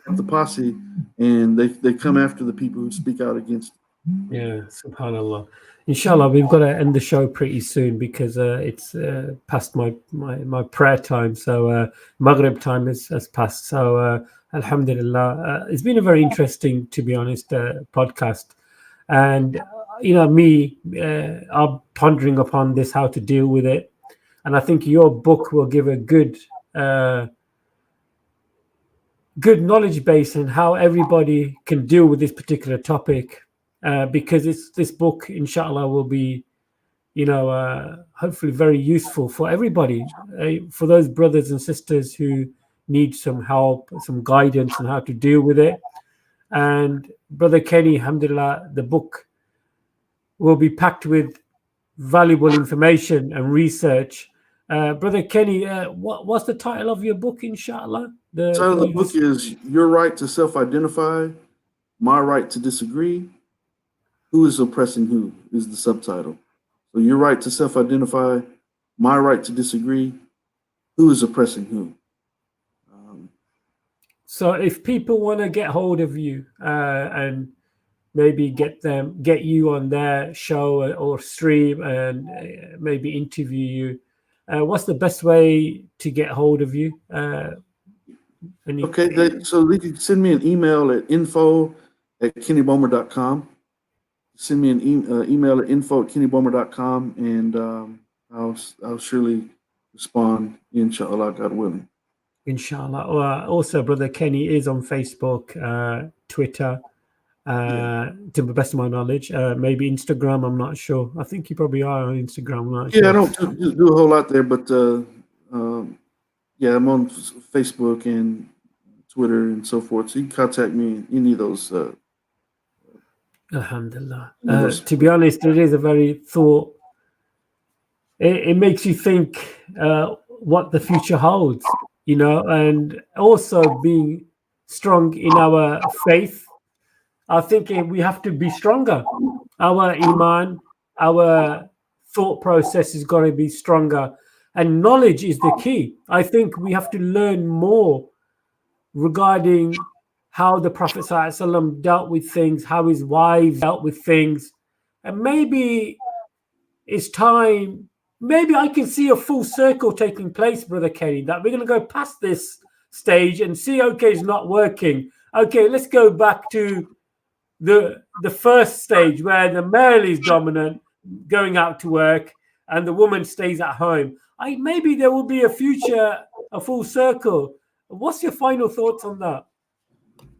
have the posse, and they come after the people who speak out against it. Yeah, subhanallah. Inshallah, we've got to end the show pretty soon, because it's past my prayer time. So Maghrib time has passed. So alhamdulillah, it's been a very interesting, to be honest, podcast. And I'm pondering upon this, how to deal with it. And I think your book will give a good knowledge base on how everybody can deal with this particular topic. Because this book, inshallah, will be, hopefully very useful for everybody, for those brothers and sisters who need some help, some guidance on how to deal with it. And Brother Kenny, alhamdulillah, the book will be packed with valuable information and research. Brother Kenny, what's the title of your book, inshallah? The title of the book is Your Right to Self-Identify, My Right to Disagree, Who is Oppressing Who, is the subtitle. So your right to self-identify, my right to disagree, who is oppressing who. So if people want to get hold of you and maybe get you on their show or stream and maybe interview you, what's the best way to get hold of you? So they can send me an email at info@kennybomer.com. Send me an email at info@kennybomer.com, and I'll surely respond, inshallah, God willing. Inshallah. Also, Brother Kenny is on Facebook, Twitter, to the best of my knowledge. Maybe Instagram, I'm not sure. I think you probably are on Instagram. I'm not sure. I don't do a whole lot there, but I'm on Facebook and Twitter and so forth. So you can contact me in any of those. Alhamdulillah. To be honest, it is a very thought. It makes you think what the future holds, and also being strong in our faith. I think we have to be stronger. Our iman, our thought process is got to be stronger, and knowledge is the key. I think we have to learn more regarding how the Prophet ﷺ dealt with things, how his wives dealt with things, and maybe it's time. Maybe I can see a full circle taking place, Brother Kenny, that we're going to go past this stage and see, okay, it's not working. Okay, let's go back to the first stage where the male is dominant, going out to work, and the woman stays at home. Maybe there will be a future, a full circle. What's your final thoughts on that?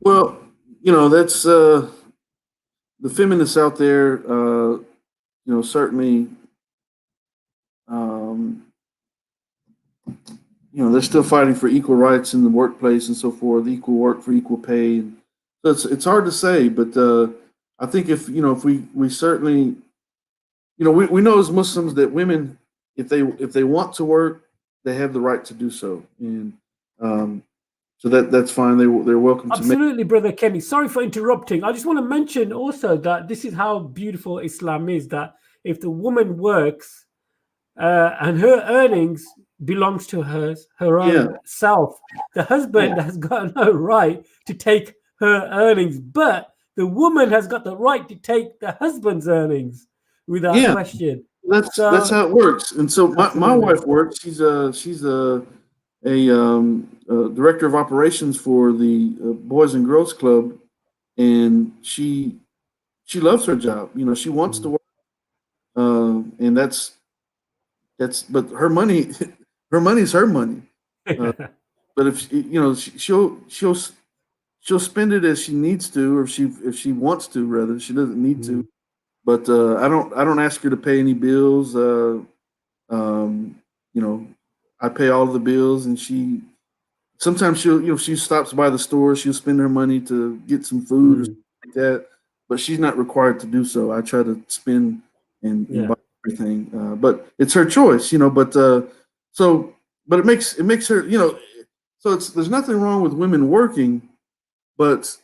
Well, that's the feminists out there, certainly, they're still fighting for equal rights in the workplace and so forth, equal work for equal pay. So it's hard to say, but I think if we certainly, we know as Muslims that women, if they want to work, they have the right to do so. And So that's fine. They're welcome to make. Absolutely, brother Kenny. Sorry for interrupting. I just want to mention also that this is how beautiful Islam is. That if the woman works and her earnings belongs to her Yeah, own self, the husband has got no right to take her earnings, but the woman has got the right to take the husband's earnings without yeah. question. That's So how it works. And so my absolutely. wife works. She's a director of operations for the Boys and Girls Club, and she loves her job. You know, she wants to Mm. work, and that's. But her money, her money's her money. Uh, but if you know, she'll spend it as she needs to, or if she wants to, rather. She doesn't need to. Mm. But I don't ask her to pay any bills. Um, you know, I pay all of the bills, and she sometimes if she stops by the store, she'll spend her money to get some food or Mm. something like that. But she's not required to do so. I try to spend and Yeah. buy everything, but it's her choice, you know. So, but it makes her, you know. So there's nothing wrong with women working, but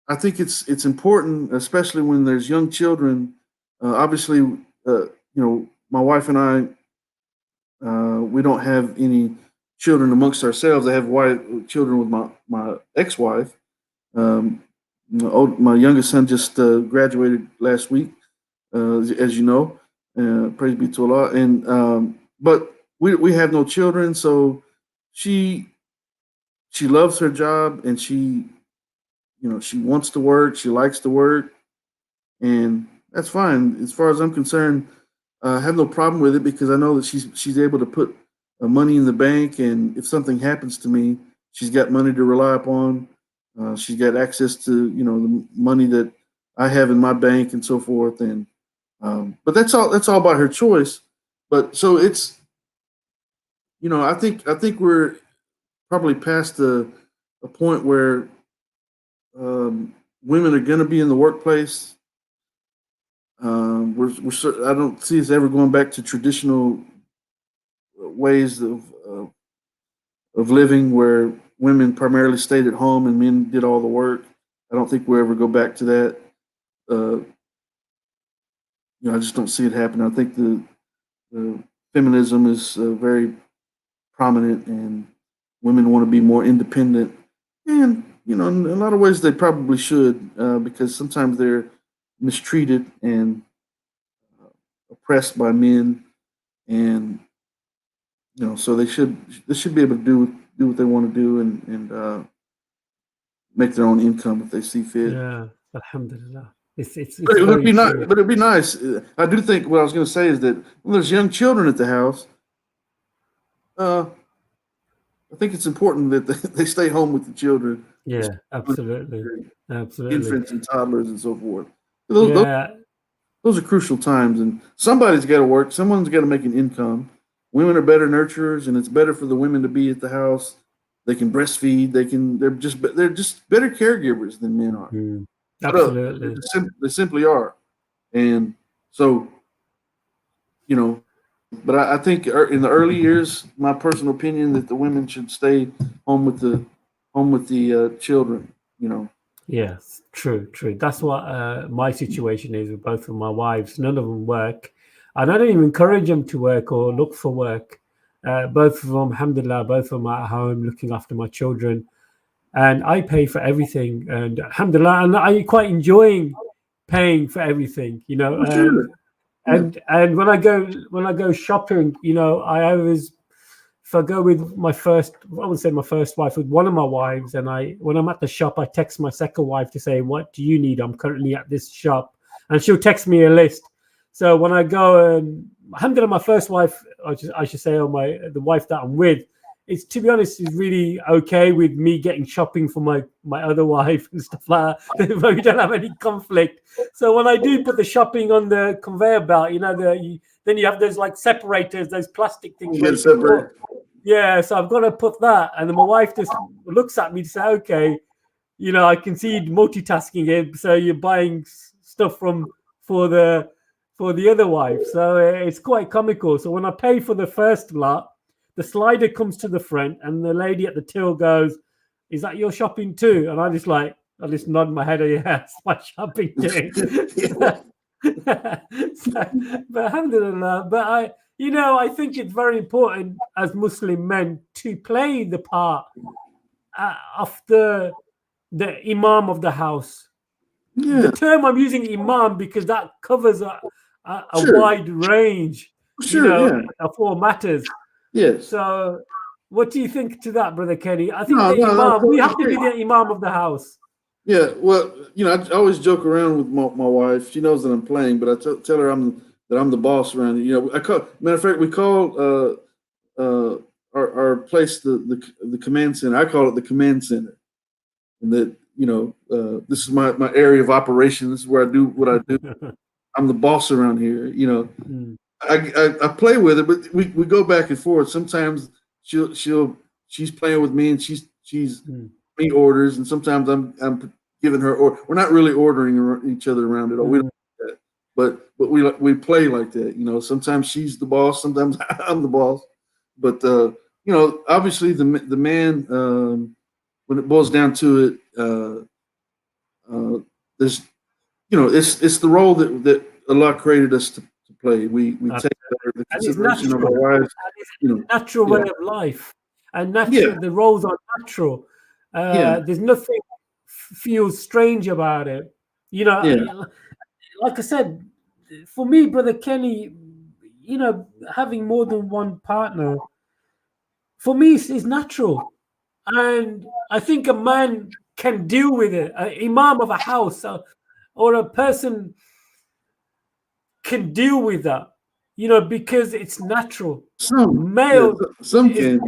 I think it's important, especially when there's young children. Obviously, my wife and I, we don't have any children amongst ourselves. I have children with my ex-wife. Um, my youngest son just graduated last week, as you know. Praise be to Allah. And but we have no children, so she she loves her job, and she wants to work. She likes to work, and that's fine as far as I'm concerned. I have no problem with it because I know that she's able to put money in the bank, and if something happens to me, she's got money to rely upon. She's got access to the money that I have in my bank and so forth, and but that's all by her choice. But so it's I think we're probably past a point where women are going to be in the workplace. I don't see us ever going back to traditional ways of living where women primarily stayed at home and men did all the work. I don't think we'll ever go back to that. Uh, I just don't see it happen. I think the feminism is very prominent, and women want to be more independent. And in a lot of ways, they probably should, because sometimes they're mistreated and oppressed by men, and so they should be able to do what they want to do, and make their own income if they see fit. Yeah. Alhamdulillah. But It's it would very be nice. true. But it'd be nice. I do think what I was going to say is that when there's young children at the house, uh, I think it's important that they stay home with the children, Yeah, absolutely. Absolutely. infants and toddlers and so forth. Those, those, Yeah. those are crucial times, and somebody's got to work. Someone's got to make an income. Women are better nurturers, and it's better for the women to be at the house. They can breastfeed. They're just better caregivers than men are. Mm. Shut up. Absolutely. They simply are. And so, you know, but I think in the early years, my personal opinion that the women should stay home with the children. You know, Yes, true, true. That's what my situation is with both of my wives. None of them work, and I don't even encourage them to work or look for work. Both of them, alhamdulillah, both of them are at home looking after my children, and I pay for everything. And alhamdulillah, and I quite enjoying paying for everything, for sure. Yeah, and when I go shopping, I always, if I go with my first, I would say my first wife, with one of my wives, and when I'm at the shop, I text my second wife to say, "What do you need? I'm currently at this shop," and she'll text me a list. So when I go, and alhamdulillah, my first wife, I should say, or the wife that I'm with, is, to be honest, is really okay with me getting shopping for my other wife and stuff like that. We don't have any conflict. So when I do put the shopping on the conveyor belt, then you have those like separators, those plastic things you where get you can separated. put. Yeah, so I've got to put that, and then my wife just looks at me to say, "Okay, I can see you multitasking here. So you're buying stuff for the other wife." So it's quite comical. So when I pay for the first lot, the slider comes to the front, and the lady at the till goes, is that your shopping too? And I just nod my head, yeah, it's my shopping too. But alhamdulillah, I think it's very important as Muslim men to play the part of the imam of the house. Yeah, The term I'm using imam because that covers a sure, wide range, sure, yeah, of all matters. yes. So, what do you think to that, Brother Kenny? I think No, the no, no, imam, we totally have to be agree. the imam of the house. Yeah, well, I always joke around with my wife. She knows that I'm playing, but I tell her that I'm the boss around here. I call, matter of fact, we call our place the command center. I call it the command center, and that this is my area of operation. This is where I do what I do. I'm the boss around here. Mm. I play with her, but we go back and forth. Sometimes she's playing with me and she's me orders, and sometimes I'm giving her, or we're not really ordering each other around at all. We don't do that, but we play like that. Sometimes she's the boss, sometimes I'm the boss. But obviously the man, when it boils down to it, there's it's the role that Allah created us to play. We take the And it's consideration of natural. our wives. And it's a natural way of life. And natural, the roles are natural. There's nothing feels strange about it. Like I said, for me, Brother Kenny, having more than one partner, for me, is natural. And I think a man can deal with it. An imam of a house or a person can deal with that, because it's natural. Some can.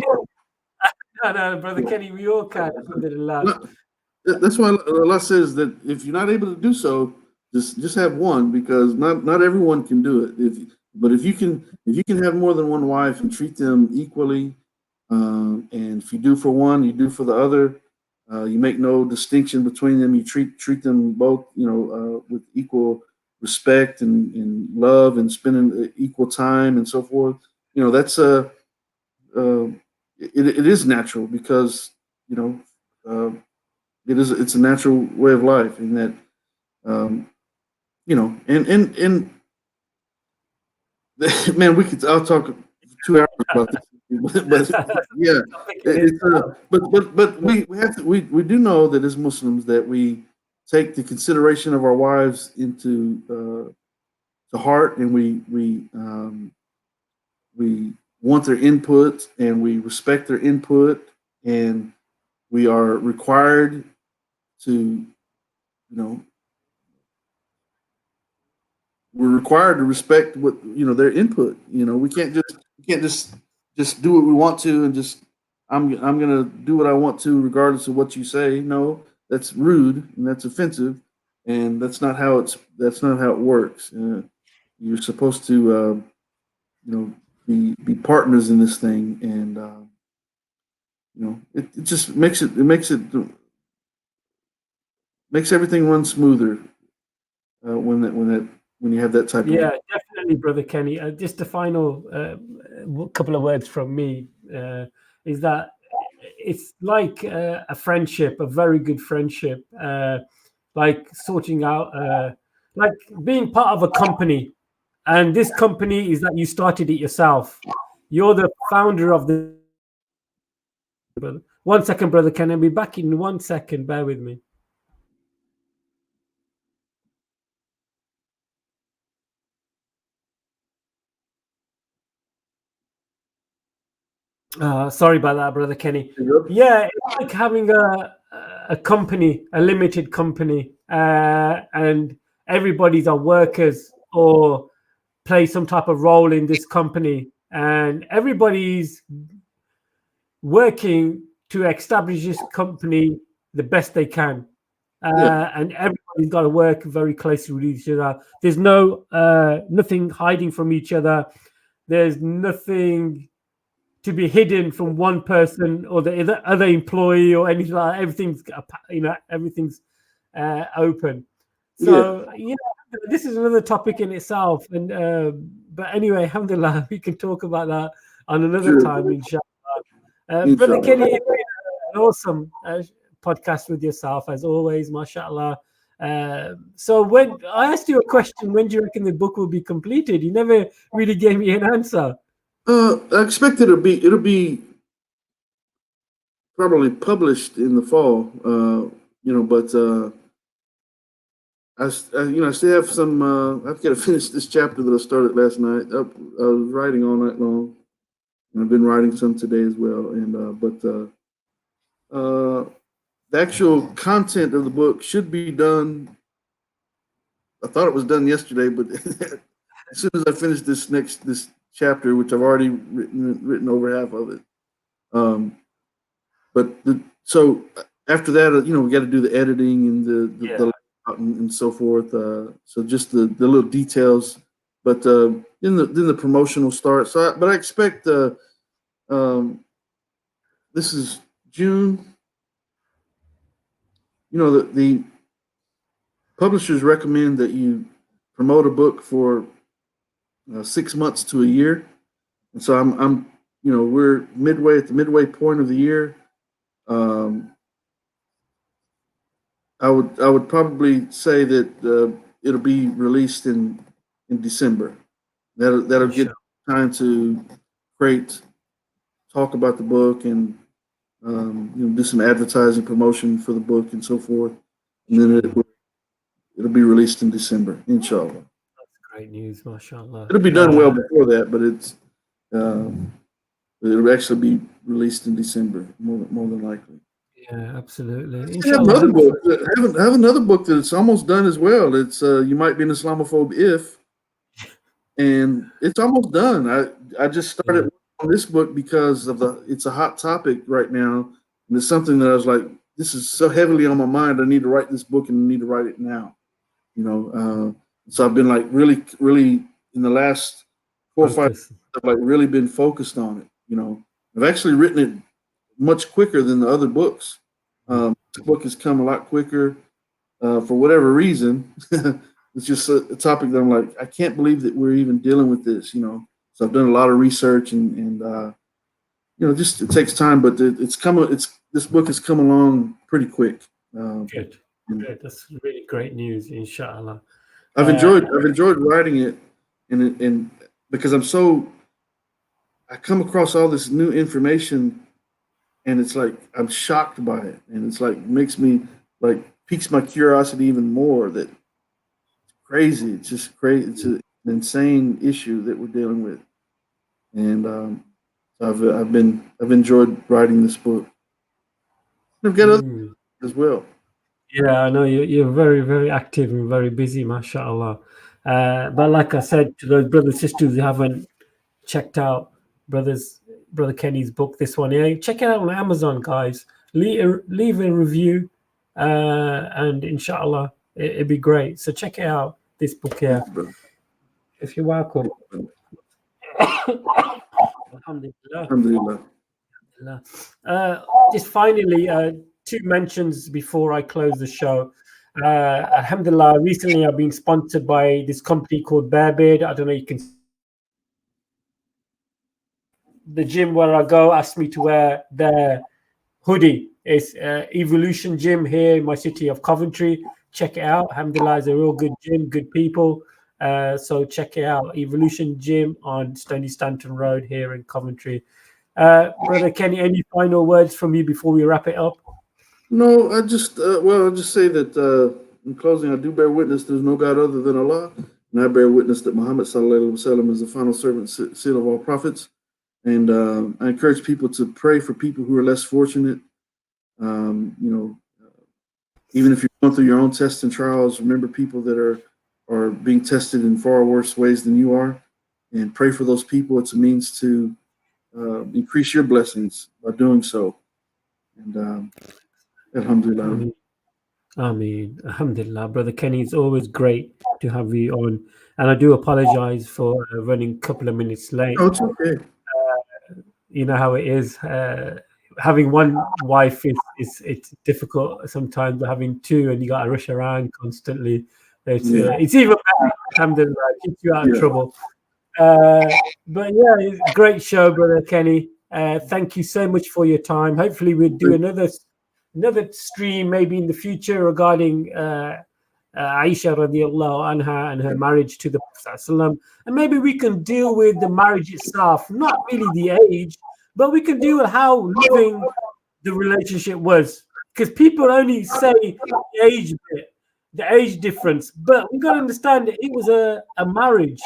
No, Brother Kenny, we all can. Alhamdulillah. That's why Allah says that if you're not able to do so, just have one, because not everyone can do it. But if you can have more than one wife and treat them equally, and if you do for one, you do for the other. You make no distinction between them. You treat them both, with equal respect and love, and spending equal time and so forth. That's it is natural, because it's a natural way of life, in that and man, I'll talk 2 hours about this, but yeah, but we do know that as Muslims that we take the consideration of our wives into to heart, and we want their input, and we respect their input, and we are required to, we're required to respect what their input. We can't just do what we want to, and just I'm gonna do what I want to regardless of what you say. No, that's rude and that's offensive, and that's not how it works. You're supposed to be partners in this thing, and it just makes everything run smoother when you have that type of. Yeah, definitely, Brother Kenny. Just a final couple of words from me is that it's like a friendship, a very good friendship, like sorting out, like being part of a company. And this company is that you started it yourself. You're the founder of the. 1 second, Brother Kenny. I'll be back in 1 second. Bear with me. Sorry about that, Brother Kenny. Yeah, it's like having a company, a limited company, and everybody's our workers or play some type of role in this company, and everybody's working to establish this company the best they can. And everybody's got to work very closely with each other. There's nothing hiding from each other. There's nothing to be hidden from one person or the other employee or anything like that. Everything's open. So this is another topic in itself. And but anyway, alhamdulillah, we can talk about that on another time, inshallah. Brother Kenny, an awesome podcast with yourself as always, mashallah. So when I asked you a question, when do you reckon the book will be completed? You never really gave me an answer. I expect it'll be probably published in the fall. But I still have some. I've got to finish this chapter that I started last night. I was writing all night long, and I've been writing some today as well. And the actual content of the book should be done. I thought it was done yesterday, but as soon as I finish this chapter, which I've already written over half of it. So after that, we got to do the editing and the layout and so forth. So just the little details, but then the promotional start. But I expect this is June. The publishers recommend that you promote a book for 6 months to a year, and so I'm we're at the midway point of the year. I would probably say that it'll be released in December. That'll get time to talk about the book, and do some advertising promotion for the book and so forth, and then it'll be released in December, inshallah. That's great news, mashallah. It'll be done well before that, but it'll actually be released in December, more than likely. Yeah, absolutely. I have another book that's almost done as well. It's You Might Be an Islamophobe If, and it's almost done. I just started on this book because it's a hot topic right now, and it's something that I was like, this is so heavily on my mind. I need to write this book, and I need to write it now. So I've been like really, really in the last 4 or 5 years, I've like really been focused on it. I've actually written it much quicker than the other books. The book has come a lot quicker for whatever reason. It's just a topic that I'm like, I can't believe that we're even dealing with this. So I've done a lot of research and just it takes time, but this book has come along pretty quick. Good. That's really great news, inshallah. I've enjoyed writing it, and because I come across all this new information, and it's like I'm shocked by it, and it's like makes me piques my curiosity even more. That it's crazy. It's just crazy. It's an insane issue that we're dealing with, and I've enjoyed writing this book. I've got other as well. Yeah, I know you're very, very active and very busy, mashallah. But like I said to those brothers and sisters who haven't checked out Brother Kenny's book, this one here, check it out on Amazon, guys. Leave a review, and inshallah, it'd be great. So check it out, this book here. If you're welcome. Alhamdulillah. Just finally, 2 mentions before I close the show. Alhamdulillah, recently I've been sponsored by this company called Bearbeard. I don't know, you can. The gym where I go asked me to wear their hoodie. It's Evolution Gym here in my city of Coventry. Check it out. Alhamdulillah, it's a real good gym, good people. So check it out. Evolution Gym on Stony Stanton Road here in Coventry. Brother Kenny, any final words from you before we wrap it up? No, I'll just say that in closing, I do bear witness there's no God other than Allah, and I bear witness that Muhammad sallallahu alaihi wasallam is the final servant, seal of all prophets. And I encourage people to pray for people who are less fortunate. Even if you're going through your own tests and trials, remember people that are being tested in far worse ways than you are, and pray for those people. It's a means to increase your blessings by doing so. And alhamdulillah. Ameen. Alhamdulillah. Brother Kenny, it's always great to have you on. And I do apologize for running a couple of minutes late. Oh, it's okay. You know how it is. Having one wife it's difficult sometimes, but having 2 and you got to rush around constantly. It's even better. Alhamdulillah, it keeps you out of trouble. But yeah, it's a great show, Brother Kenny. Thank you so much for your time. Hopefully, we'll do another stream maybe in the future regarding Aisha radiallahu anha and her marriage to the Prophet ﷺ. And maybe we can deal with the marriage itself, not really the age, but we can deal with how living the relationship was. Because people only say the age bit, the age difference, but we got to understand that it was a marriage.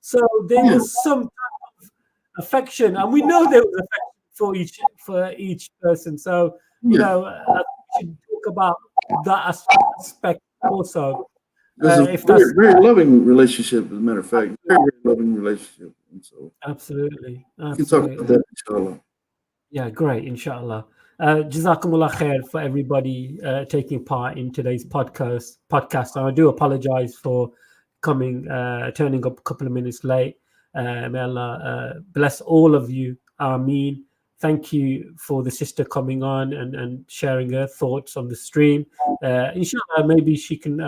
So there was some type of affection, and we know there was affection for each person. So you know, we should talk about that aspect also. It's a If that's very loving relationship, as a matter of fact, very loving relationship. And so absolutely, we can talk about that, inshallah. Yeah, great, inshallah. Jazakumullah khair for everybody taking part in today's podcast. And I do apologize for turning up a couple of minutes late. May Allah bless all of you. Ameen. Thank you for the sister coming on and sharing her thoughts on the stream. Inshallah, maybe she can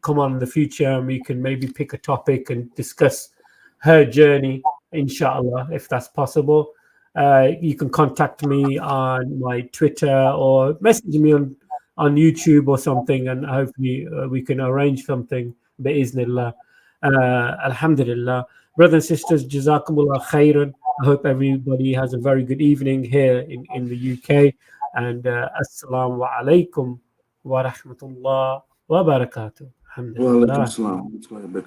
come on in the future and we can maybe pick a topic and discuss her journey, inshallah, if that's possible. You can contact me on my Twitter or message me on YouTube or something, and hopefully we can arrange something. Bi'iznillah. Alhamdulillah. Brothers and sisters, Jazakumullah khairan. I hope everybody has a very good evening here in the UK. And Assalamu alaikum wa rahmatullah wa barakatuh. Alhamdulillah. Wa alaikum salam.